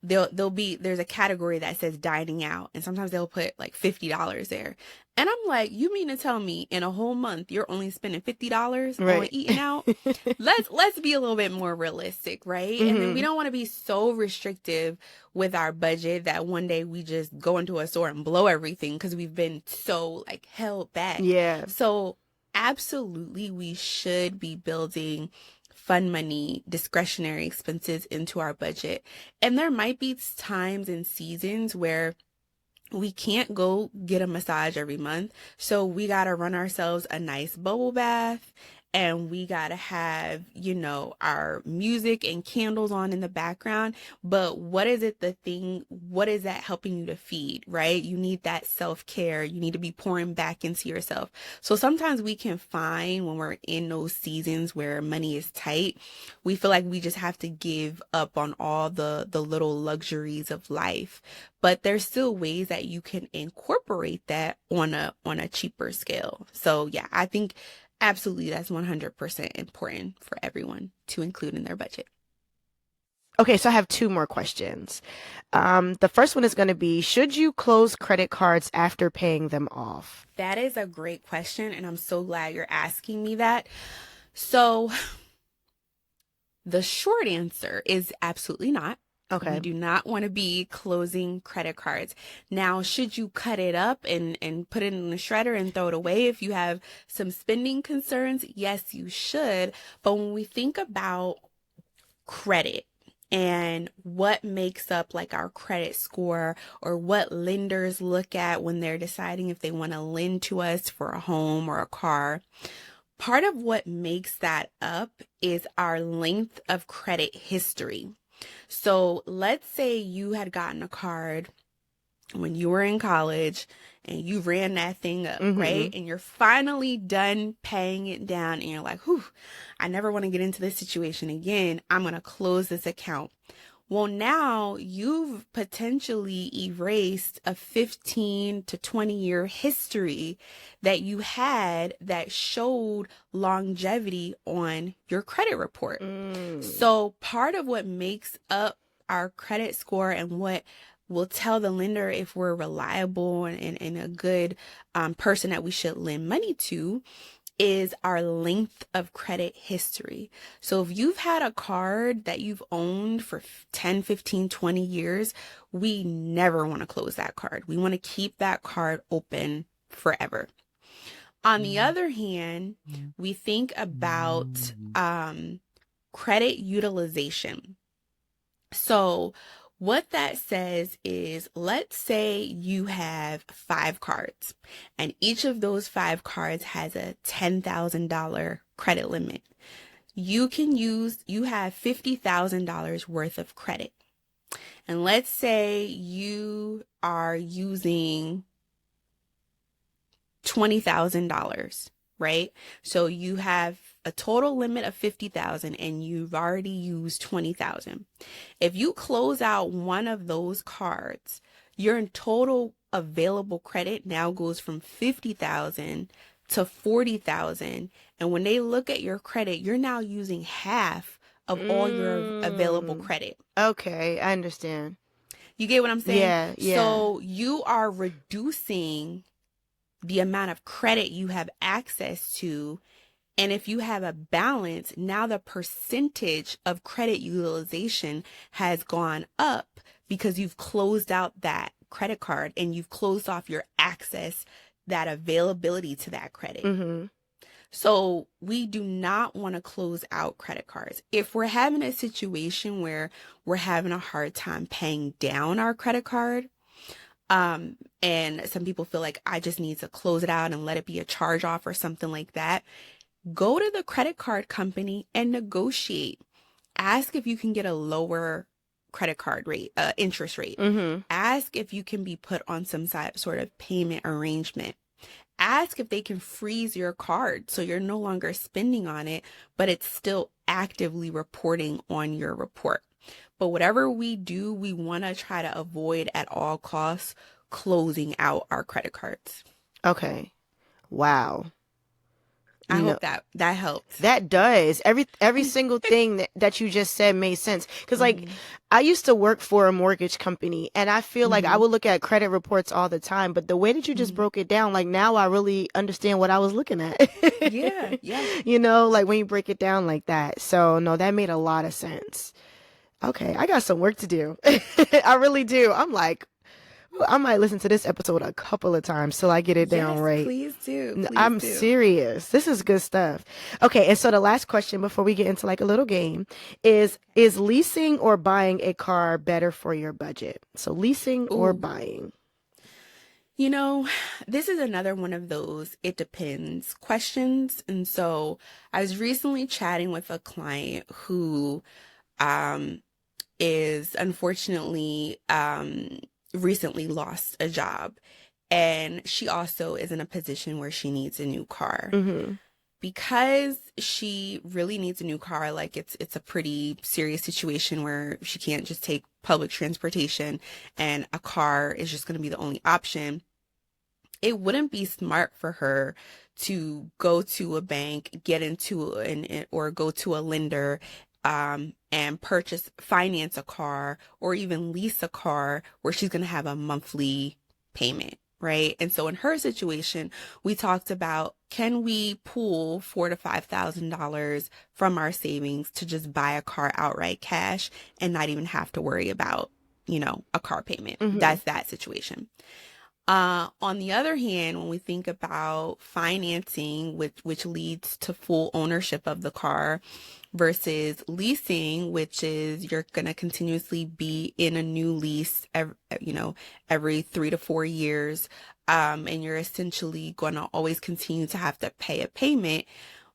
there's a category that says dining out, and sometimes they'll put like $50 there. And I'm like, you mean to tell me in a whole month you're only spending $50 on eating out? Let's be a little bit more realistic, right? And then we don't want to be so restrictive with our budget that one day we just go into a store and blow everything because we've been so held back. Yeah. So absolutely we should be building fun money, discretionary expenses into our budget. And there might be times and seasons where we can't go get a massage every month. So we got to run ourselves a nice bubble bath, and we got to have, our music and candles on in the background. But what is that helping you to feed, right? You need that self-care. You need to be pouring back into yourself. So sometimes we can find when we're in those seasons where money is tight, we feel like we just have to give up on all the little luxuries of life. But there's still ways that you can incorporate that on a cheaper scale. So yeah, I think absolutely that's 100% important for everyone to include in their budget. Okay, so I have two more questions. The first one is going to be, should you close credit cards after paying them off? That is a great question, and I'm so glad you're asking me that. So the short answer is absolutely not. Okay. We do not want to be closing credit cards. Now, should you cut it up and put it in the shredder and throw it away if you have some spending concerns? Yes, you should. But when we think about credit and what makes up like our credit score, or what lenders look at when they're deciding if they want to lend to us for a home or a car, part of what makes that up is our length of credit history. So let's say you had gotten a card when you were in college and you ran that thing up, right? And you're finally done paying it down and you're like, whew, I never want to get into this situation again. I'm going to close this account. Well, now you've potentially erased a 15 to 20-year history that you had that showed longevity on your credit report. So part of what makes up our credit score and what will tell the lender if we're reliable and a good person that we should lend money to is our length of credit history. So if you've had a card that you've owned for 10, 15, 20 years, we never want to close that card. We want to keep that card open forever. On the other hand, we think about credit utilization. So what that says is, let's say you have 5 cards and each of those 5 cards has a $10,000 credit limit. You have $50,000 worth of credit. And let's say you are using $20,000, right? So you have a total limit of $50,000 and you've already used $20,000. If you close out one of those cards, your total available credit now goes from $50,000 to $40,000. And when they look at your credit, you're now using half of all your available credit. Okay, I understand. You get what I'm saying? Yeah. So you are reducing the amount of credit you have access to. And if you have a balance, now the percentage of credit utilization has gone up because you've closed out that credit card and you've closed off your access, that availability to that credit. So we do not want to close out credit cards. If we're having a situation where we're having a hard time paying down our credit card, and some people feel like I just need to close it out and let it be a charge off or something like that, go to the credit card company and negotiate. Ask if you can get a lower credit card rate, interest rate. Ask if you can be put on some sort of payment arrangement. Ask if they can freeze your card so you're no longer spending on it, but it's still actively reporting on your report. But whatever we do, we want to try to avoid at all costs closing out our credit cards. Okay. Wow. I hope that helps. That does. Every single thing that you just said made sense. Because like I used to work for a mortgage company and I feel like I would look at credit reports all the time. But the way that you just broke it down, like now I really understand what I was looking at. Yeah. Like when you break it down like that. So no, that made a lot of sense. Okay, I got some work to do. I really do. I'm like, I might listen to this episode a couple of times till I get it down Yes, right. please do. Please I'm do. serious. This is good stuff. Okay, and so the last question before we get into like a little game is leasing or buying a car better for your budget? So leasing or Ooh. buying? You know, this is another one of those it depends questions. And so I was recently chatting with a client who um, is unfortunately recently lost a job. And she also is in a position where she needs a new car. Mm-hmm. Because she really needs a new car, like it's a pretty serious situation where she can't just take public transportation and a car is just going to be the only option. It wouldn't be smart for her to go to a bank, get into or go to a lender, and finance a car or even lease a car where she's going to have a monthly payment. Right. And so in her situation, we talked about, can we pool $4,000 to $5,000 from our savings to just buy a car outright cash and not even have to worry about, a car payment? Mm-hmm. That's that situation. On the other hand, when we think about financing, which leads to full ownership of the car versus leasing, which is you're going to continuously be in a new lease, every 3 to 4 years. And you're essentially going to always continue to have to pay a payment.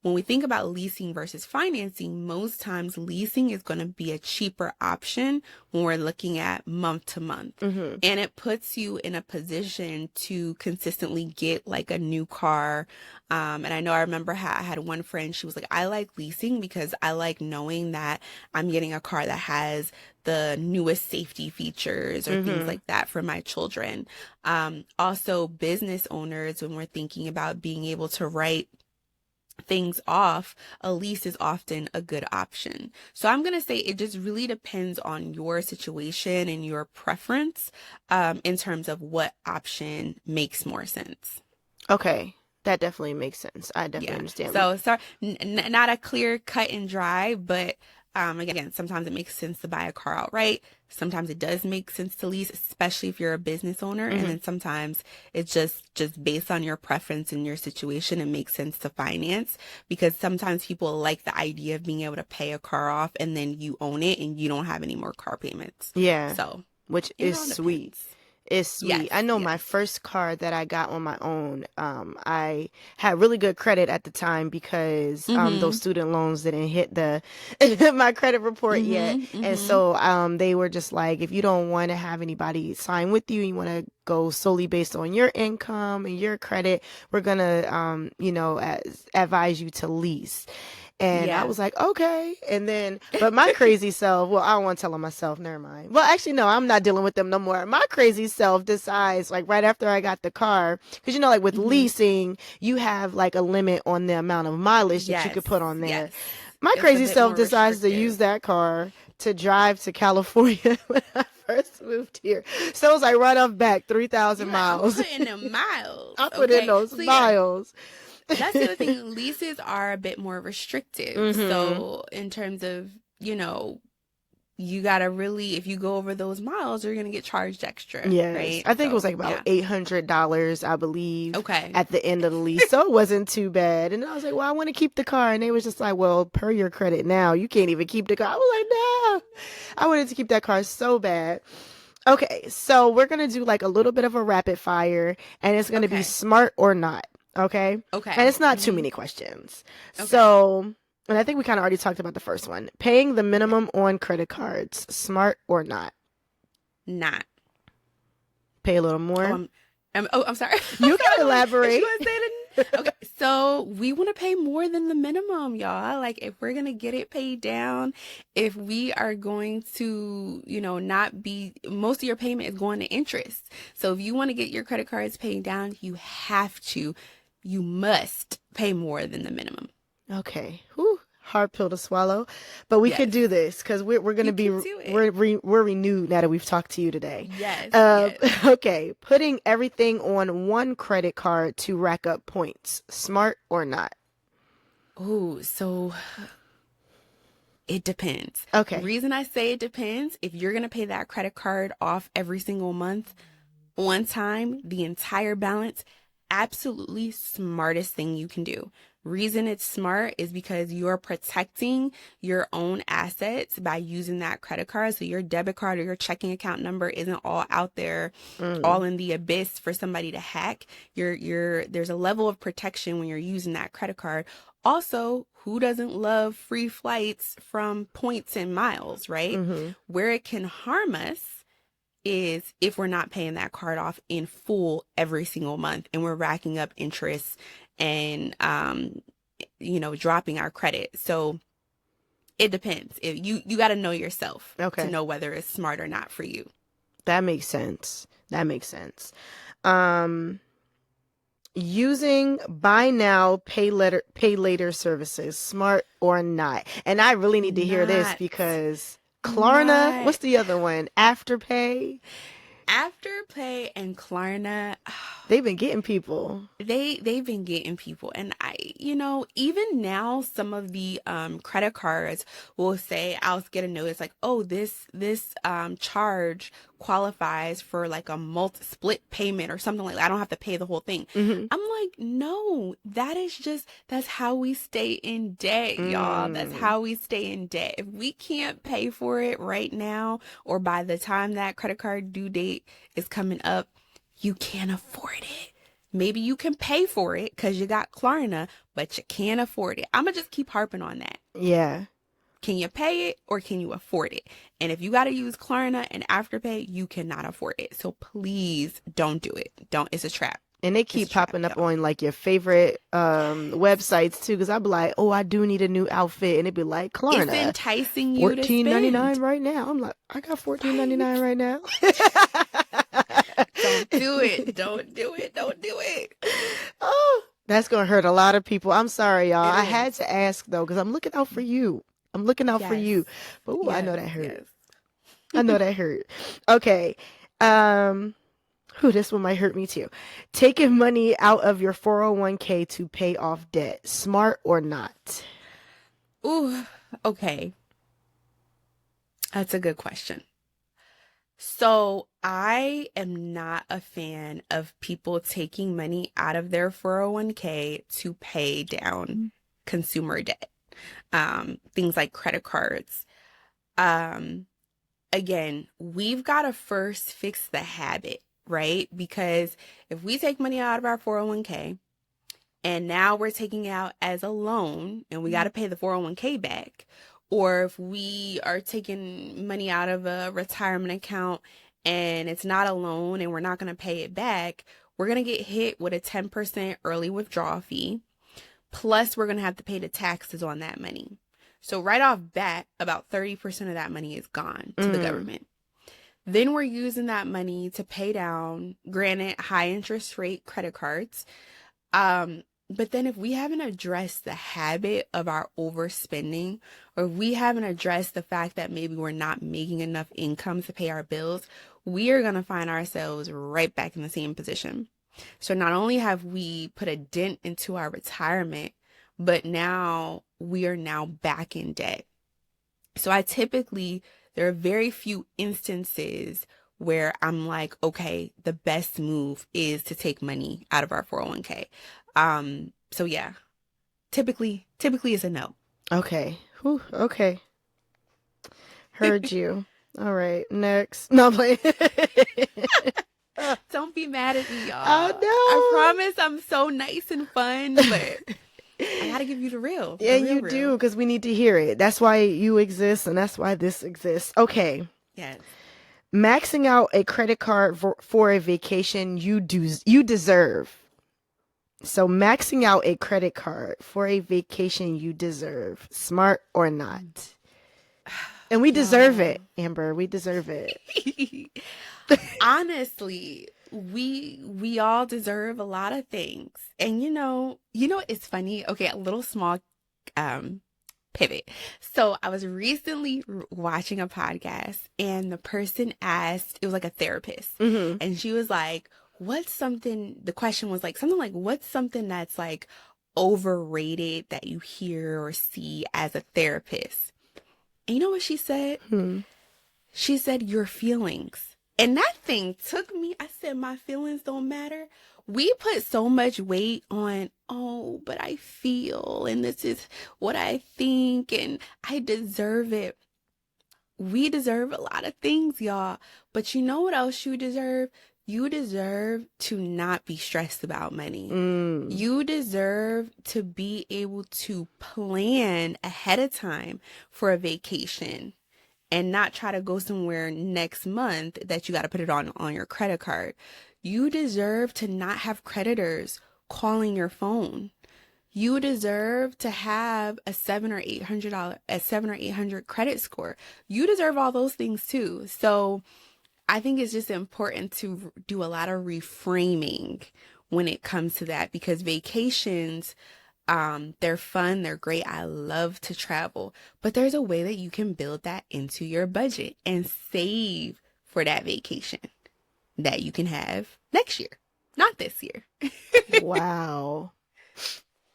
When we think about leasing versus financing, most times leasing is going to be a cheaper option when we're looking at month to month. Mm-hmm. And it puts you in a position to consistently get like a new car. And I remember I had one friend, she was like, I like leasing because I like knowing that I'm getting a car that has the newest safety features or things like that for my children. Also, business owners, when we're thinking about being able to write things off, a lease is often a good option. So I'm going to say it just really depends on your situation and your preference in terms of what option makes more sense. Okay. That definitely makes sense. I definitely understand. So sorry, not a clear cut and dry, but again, sometimes it makes sense to buy a car outright. Sometimes it does make sense to lease, especially if you're a business owner. And then sometimes it's just based on your preference and your situation, it makes sense to finance, because sometimes people like the idea of being able to pay a car off and then you own it and you don't have any more car payments. Yeah. So which is sweet. It's sweet. Yes, I know my first car that I got on my own, I had really good credit at the time because those student loans didn't hit my credit report yet. And so they were just like, if you don't want to have anybody sign with you, you want to go solely based on your income and your credit, we're going to, advise you to lease. And I was like, okay. And then, but my crazy self, well, I don't want to tell on myself. Never mind. Well, actually, no, I'm not dealing with them no more. My crazy self decides, like, right after I got the car, because, like with leasing, you have like a limit on the amount of mileage that you could put on there. Yes. My crazy self decides to use that car to drive to California when I first moved here. So it was like right off back 3,000 miles. I'm putting in miles. I put in those miles. That's the other thing. Leases are a bit more restrictive. So in terms of, you got to really, if you go over those miles, you're going to get charged extra. Yes. Right? I think it was like about $800, I believe. Okay. At the end of the lease. So it wasn't too bad. And I was like, well, I want to keep the car. And they was just like, well, per your credit now, you can't even keep the car. I was like, no. I wanted to keep that car so bad. Okay. So we're going to do like a little bit of a rapid fire, and it's going to be smart or not. Okay. Okay. And it's not too many questions. Okay. So, and I think we kind of already talked about the first one. Paying the minimum on credit cards, smart or not? Not. Pay a little more? I'm sorry. You can elaborate. You want to say it? Okay. So we want to pay more than the minimum, y'all. Like, if we're going to get it paid down, if we are going to, not be, most of your payment is going to interest. So if you want to get your credit cards paid down, you must pay more than the minimum. Okay. Whew. Hard pill to swallow, but we could do this because we're going to be we're renewed now that we've talked to you today. Yes. Okay, putting everything on one credit card to rack up points, smart or not? Oh, so it depends. Okay. The reason I say it depends, if you're going to pay that credit card off every single month, one time, the entire balance, absolutely smartest thing you can do. Reason it's smart is because you're protecting your own assets by using that credit card. So your debit card or your checking account number isn't all out there, all in the abyss for somebody to hack. There's a level of protection when you're using that credit card. Also, who doesn't love free flights from points and miles, right? Where it can harm us is if we're not paying that card off in full every single month and we're racking up interest and dropping our credit. So it depends. You got to know yourself to know whether it's smart or not for you. That makes sense. Using buy now, pay later services, smart or not? And I really need to hear this because Klarna, what's the other one? Afterpay and Klarna, they've been getting people. They've been getting people. And even now some of the credit cards will say, I'll get a notice like, oh, this charge qualifies for like a split payment or something like that. I don't have to pay the whole thing. I'm like, no, that's how we stay in debt, y'all. That's how we stay in debt. If we can't pay for it right now, or by the time that credit card due date is coming up, you can't afford it. Maybe you can pay for it because you got Klarna, but you can't afford it. I'm going to just keep harping on that. Yeah. Can you pay it or can you afford it? And if you got to use Klarna and Afterpay, you cannot afford it. So please don't do it. It's a trap. And they keep popping up on like your favorite websites too, because I'd be like, oh, I do need a new outfit, and it'd be like Klarna. It's enticing you to spend. $14.99 right now. I'm like, I got $14.99 right now. Don't do it. Don't do it. Don't do it. Oh, that's gonna hurt a lot of people. I'm sorry, y'all. I had to ask though, because I'm looking out for you. For you. But ooh, I know that hurt. Yes. I know that hurt. Okay. This one might hurt me too. Taking money out of your 401k to pay off debt, smart or not? Ooh, okay. That's a good question. So I am not a fan of people taking money out of their 401k to pay down consumer debt. Things like credit cards. Again, we've got to first fix the habit, right? Because if we take money out of our 401k and now we're taking out as a loan and we got to pay the 401k back, or if we are taking money out of a retirement account and it's not a loan and we're not going to pay it back, we're going to get hit with a 10% early withdrawal fee. Plus, we're going to have to pay the taxes on that money. So right off bat, about 30% of that money is gone to the government. Then we're using that money to pay down, granted, high interest rate credit cards. But then if we haven't addressed the habit of our overspending, or we haven't addressed the fact that maybe we're not making enough income to pay our bills, we are going to find ourselves right back in the same position. So not only have we put a dent into our retirement, but now we are now back in debt. So there are very few instances where I'm like, okay, the best move is to take money out of our 401k. So yeah, typically is a no. Okay. Whew, okay. Heard you. All right. Next. No, I'm playing. Don't be mad at me, y'all. Oh, no. I promise I'm so nice and fun, but I gotta give you the real. Yeah, you do, because we need to hear it. That's why you exist, and that's why this exists. Okay. Yes. Maxing out a credit card for a vacation you deserve. So maxing out a credit card for a vacation you deserve, smart or not? And we deserve it, Amber. We deserve it. Honestly, we all deserve a lot of things. And it's funny. Okay, a little small pivot. So I was recently watching a podcast and the person asked, it was like a therapist, and she was like, the question was like something like, what's something that's like overrated that you hear or see as a therapist? And you know what she said? She said, your feelings. And that thing took me. I said, my feelings don't matter. We put so much weight on, oh, but I feel, and this is what I think, and I deserve it. We deserve a lot of things, y'all. But you know what else you deserve? You deserve to not be stressed about money. You deserve to be able to plan ahead of time for a vacation and not try to go somewhere next month that you got to put it on your credit card. You deserve to not have creditors calling your phone. You deserve to have a $700 credit score. You deserve all those things too. So I think it's just important to do a lot of reframing when it comes to that, because vacations, they're fun, they're great. I love to travel, but there's a way that you can build that into your budget and save for that vacation that you can have next year, not this year. Wow.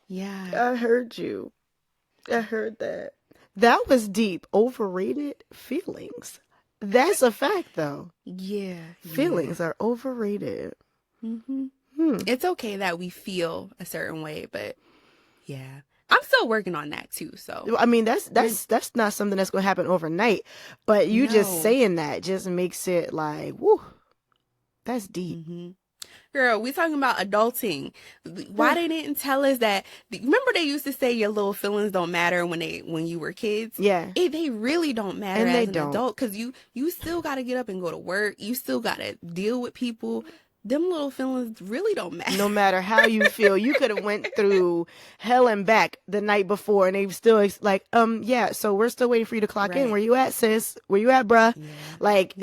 Yeah. I heard you. I heard that. That was deep. Overrated feelings. That's a fact, though. Yeah. Feelings are overrated. It's okay that we feel a certain way, but yeah, I'm still working on that too. So I mean, that's not something that's going to happen overnight. But you just saying that just makes it like, whoo, that's deep. Girl, we talking about adulting. Why they didn't tell us that? Remember they used to say your little feelings don't matter when you were kids? Yeah. They really don't matter And as an adult, because you still got to get up and go to work. You still got to deal with people. Them little feelings really don't matter. No matter how you feel, you could have went through hell and back the night before, and they still like, yeah. So we're still waiting for you to clock in. Where you at, sis? Where you at, bruh? Yeah. Like,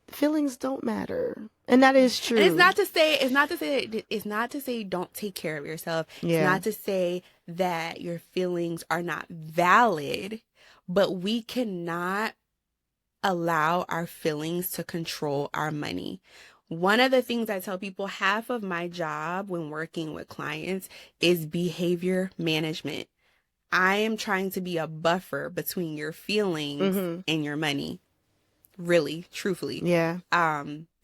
feelings don't matter, and that is true. And it's not to say don't take care of yourself. Yeah. It's not to say that your feelings are not valid, but we cannot allow our feelings to control our money. One of the things I tell people, half of my job when working with clients is behavior management. I am trying to be a buffer between your feelings and your money. Really, truthfully. Yeah.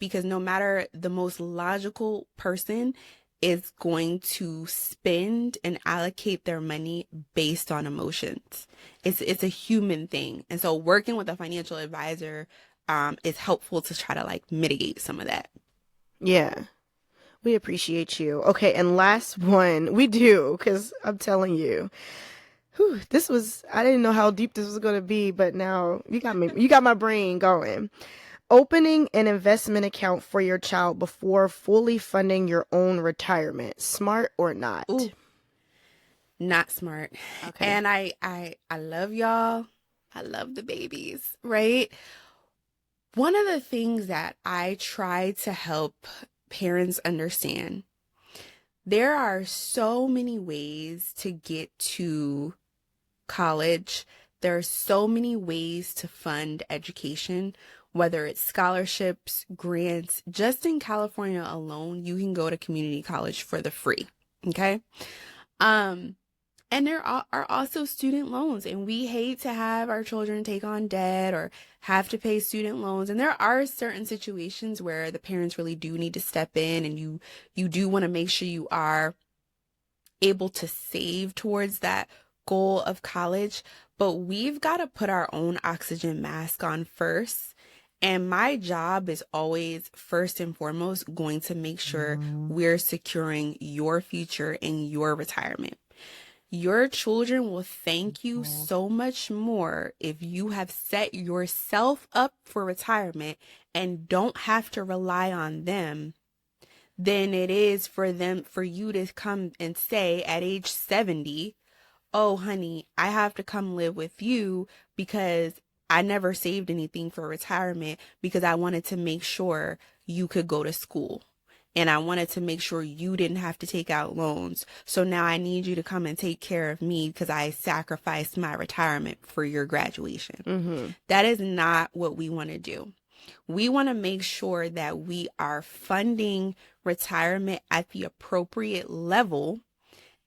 Because no matter, the most logical person is going to spend and allocate their money based on emotions. It's a human thing. And so working with a financial advisor is helpful to try to like mitigate some of that. Yeah. We appreciate you. Okay, and last one. We do, because I'm telling you. I didn't know how deep this was going to be, but now you got my brain going. Opening an investment account for your child before fully funding your own retirement. Smart or not? Ooh, not smart. Okay. And I love y'all. I love the babies, right? One of the things that I try to help parents understand, there are so many ways to get to college. There are so many ways to fund education, whether it's scholarships, grants. Just in California alone, you can go to community college for the free. Okay. And there are also student loans, and we hate to have our children take on debt or have to pay student loans. And there are certain situations where the parents really do need to step in, and you do want to make sure you are able to save towards that goal of college. But we've got to put our own oxygen mask on first. And my job is always, first and foremost, going to make sure we're securing your future and your retirement. Your children will thank you so much more if you have set yourself up for retirement and don't have to rely on them than it is for you to come and say at age 70, oh, honey, I have to come live with you because I never saved anything for retirement because I wanted to make sure you could go to school. And I wanted to make sure you didn't have to take out loans. So now I need you to come and take care of me because I sacrificed my retirement for your graduation. That is not what we want to do. We want to make sure that we are funding retirement at the appropriate level.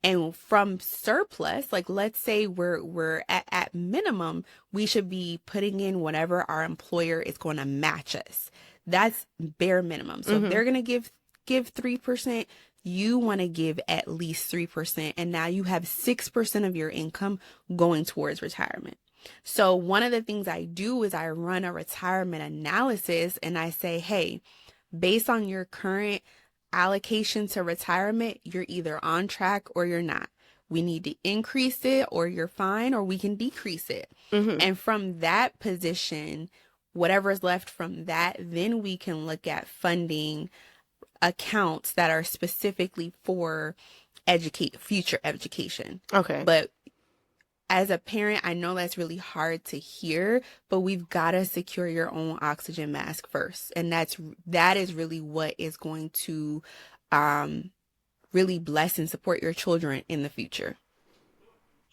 And from surplus, like let's say we're at minimum, we should be putting in whatever our employer is going to match us. That's bare minimum. So if they're going to give 3%, you want to give at least 3%. And now you have 6% of your income going towards retirement. So one of the things I do is I run a retirement analysis and I say, hey, based on your current allocation to retirement, you're either on track or you're not. We need to increase it or you're fine, or we can decrease it. And from that position, whatever's left from that, then we can look at funding accounts that are specifically for future education. Okay. But as a parent, I know that's really hard to hear, but we've got to secure your own oxygen mask first. And that is really what is going to really bless and support your children in the future.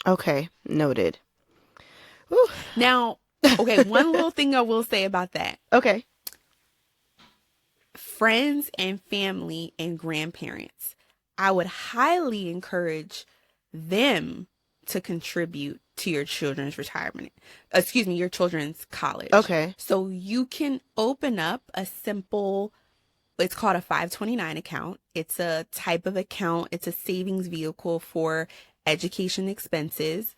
Okay. Noted. Whew. Now, okay, one little thing I will say about that. Okay. Friends and family and grandparents, I would highly encourage them to contribute to your children's your children's college. Okay. So you can open up a simple, it's called a 529 account. It's a type of account. It's a savings vehicle for education expenses.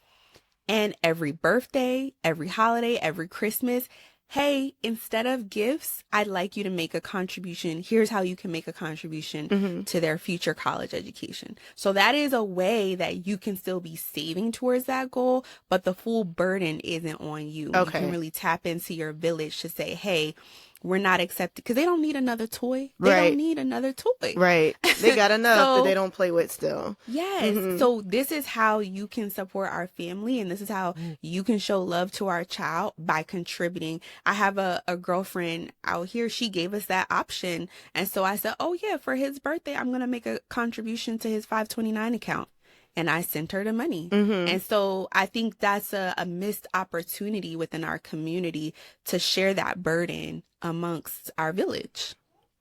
And every birthday, every holiday, every Christmas, hey, instead of gifts, I'd like you to make a contribution. Here's how you can make a contribution to their future college education. So that is a way that you can still be saving towards that goal, but the full burden isn't on you. Okay. You can really tap into your village to say, hey, we're not accepting, because they don't need another toy. They Right. don't need another toy. Right. They got enough that So- they don't play with still. Yes. So this is how you can support our family, and this is how you can show love to our child by contributing. I have a girlfriend out here. She gave us that option. And so I said, oh yeah, for his birthday, I'm going to make a contribution to his 529 account. And I sent her the money. And so I think that's a missed opportunity within our community to share that burden amongst our village.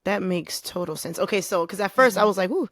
That makes total sense. Okay, so because at first I was like, ooh,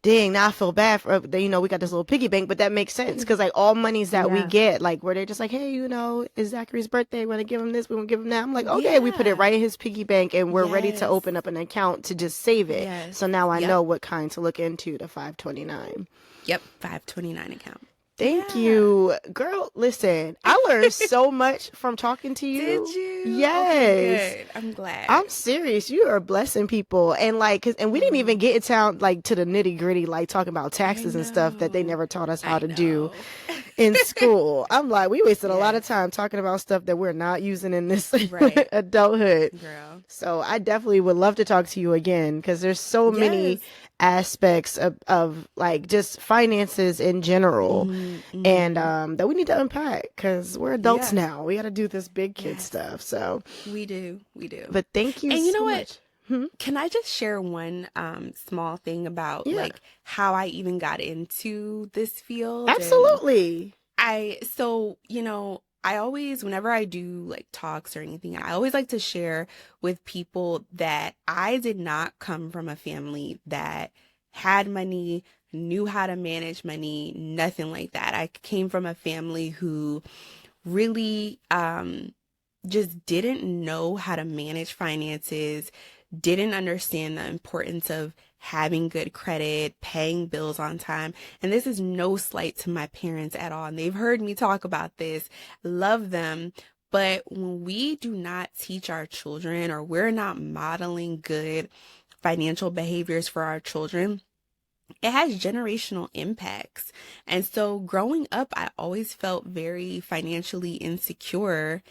dang, now I feel bad for, we got this little piggy bank, but that makes sense because like all monies that we get, like where they're just like, hey, it's Zachary's birthday, we're gonna give him this, we won't give him that. I'm like, okay, we put it right in his piggy bank and we're ready to open up an account to just save it. So now I know what kind to look into, the 529. Yep, 529 account. Thank you. Girl, listen, I learned so much from talking to you. Did you? Yes. Okay, good. I'm glad. I'm serious. You are blessing people. And and we didn't even get down to the nitty gritty, like talking about taxes and stuff that they never taught us how to do in school. I'm like, we wasted a lot of time talking about stuff that we're not using in this adulthood. Girl. So I definitely would love to talk to you again because there's so many aspects of like just finances in general and that we need to unpack because we're adults now. We got to do this big kid stuff. So we do. But thank you. And you so know much. what? Can I just share one small thing about like how I even got into this field? Absolutely. I always, whenever I do like talks or anything, I always like to share with people that I did not come from a family that had money, knew how to manage money, nothing like that. I came from a family who really just didn't know how to manage finances, didn't understand the importance of having good credit, paying bills on time. And this is no slight to my parents at all. And they've heard me talk about this, love them. But when we do not teach our children or we're not modeling good financial behaviors for our children, it has generational impacts. And so growing up, I always felt very financially insecure.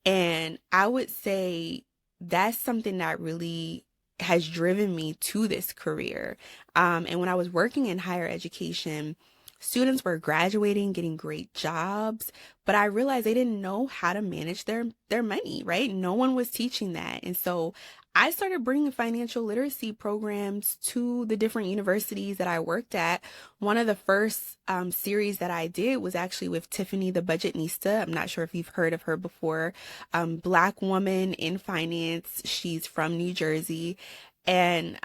And I would say that's something that really has driven me to this career. And when I was working in higher education, students were graduating, getting great jobs, but I realized they didn't know how to manage their money, right? No one was teaching that. And so I started bringing financial literacy programs to the different universities that I worked at. One of the first series that I did was actually with Tiffany, the Budgetnista. I'm not sure if you've heard of her before. Black woman in finance. She's from New Jersey. And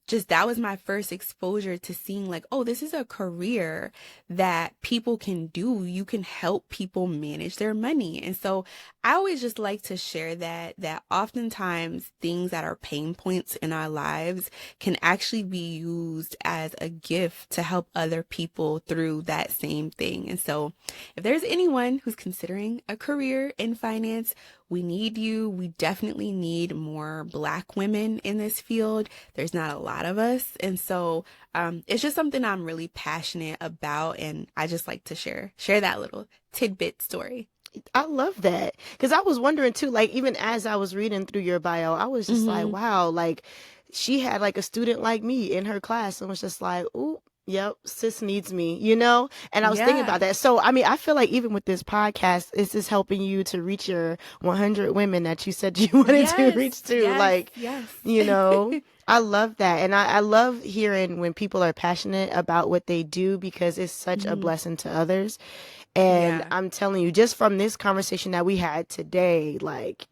just that was my first exposure to seeing like, oh, this is a career that people can do. You can help people manage their money. And so I always just like to share that oftentimes things that are pain points in our lives can actually be used as a gift to help other people through that same thing. And so if there's anyone who's considering a career in finance, we need you. We definitely need more Black women in this field. There's not a lot of us. And so it's just something I'm really passionate about. And I just like to share that little tidbit story. I love that. Because I was wondering too, like, even as I was reading through your bio, I was just like, Mm-hmm. wow, like, she had like a student like me in her class and was just like, ooh, yep, sis needs me, you know? And I was thinking Yeah. about that. So, I mean, I feel like even with this podcast, this is helping you to reach your 100 women that you said you wanted to Yes. reach to. Yes. Like, Yes. you know, I love that. And I love hearing when people are passionate about what they do because it's such a Mhm. blessing to others. And Yeah. I'm telling you, just from this conversation that we had today, like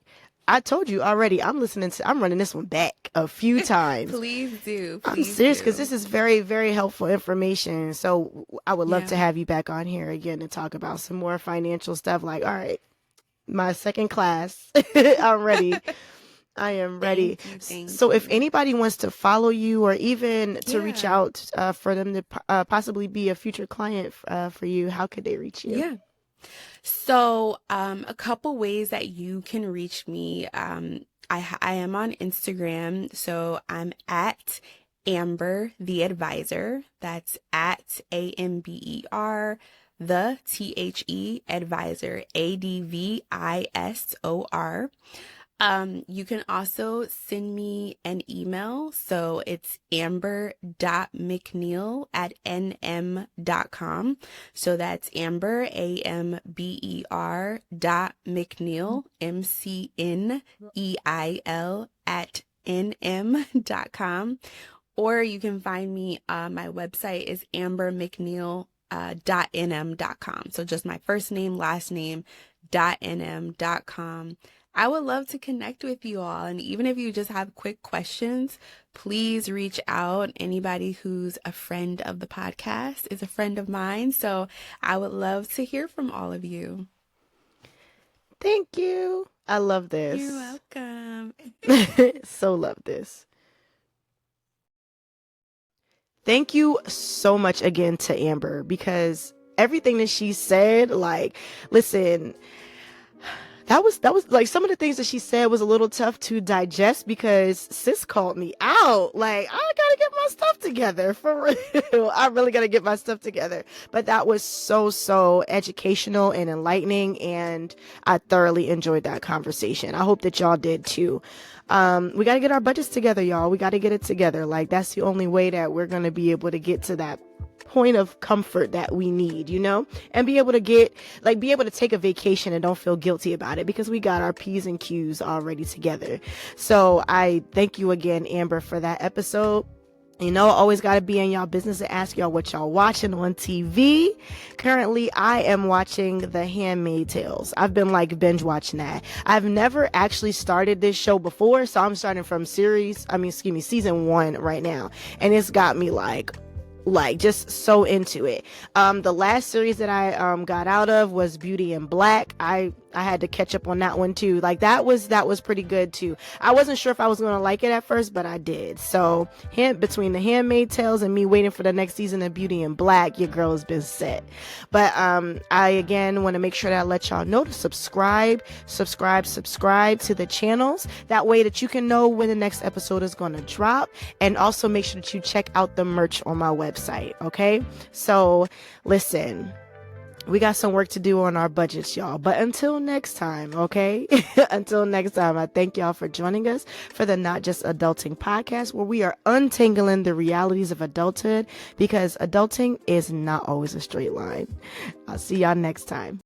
I told you already, I'm running this one back a few times. Please do. I'm Please serious because do. this is very, very helpful information. So I would love Yeah. to have you back on here again to talk about some more financial stuff. Like, all right, my second class, I'm ready. I am ready. Thank you. Thank So if you. anybody wants to follow you or even to reach Yeah. out for them to possibly be a future client for you, how could they reach you? Yeah. So, a couple ways that you can reach me. I am on Instagram, so I'm at Amber the Advisor. That's at AMBER the Advisor, ADVISOR. You can also send me an email. So it's amber.mcneil@nm.com. So that's Amber, AMBER .mcneil, MCNEIL @nm.com. Or you can find me, my website is ambermcneil.nm.com. So just my first name, last name, .nm.com. I would love to connect with you all. And even if you just have quick questions, please reach out. Anybody who's a friend of the podcast is a friend of mine. So I would love to hear from all of you. Thank you. I love You're this. welcome. So love this. Thank you so much again to Amber because everything that she said, like, listen, that was like some of the things that she said was a little tough to digest because sis called me out. Like, I gotta get my stuff together for real. I really gotta get my stuff together. But that was so educational and enlightening, and I thoroughly enjoyed that conversation. I hope that y'all did too. We gotta get our budgets together, y'all. We gotta get it together. Like, that's the only way that we're gonna be able to get to that point of comfort that we need, you know, and be able to be able to take a vacation and don't feel guilty about it because we got our P's and Q's already together. So I thank you again, Amber, for that episode. You know, always got to be in y'all business and ask y'all what y'all watching on TV. Currently, I am watching The Handmaid's Tales. I've been like binge watching that. I've never actually started this show before, so I'm starting from season 1 right now. And it's got me like just so into it. The last series that I got out of was Beauty in Black. I had to catch up on that one too. Like that was pretty good too. I wasn't sure if I was going to like it at first, but I did. So between The Handmaid's Tales and me waiting for the next season of Beauty in Black, your girl has been set. But I again want to make sure that I let y'all know to subscribe to the channels. That way that you can know when the next episode is going to drop. And also make sure that you check out the merch on my website. Okay. So listen, we got some work to do on our budgets, y'all. But until next time, okay? Until next time, I thank y'all for joining us for the Not Just Adulting podcast, where we are untangling the realities of adulthood because adulting is not always a straight line. I'll see y'all next time.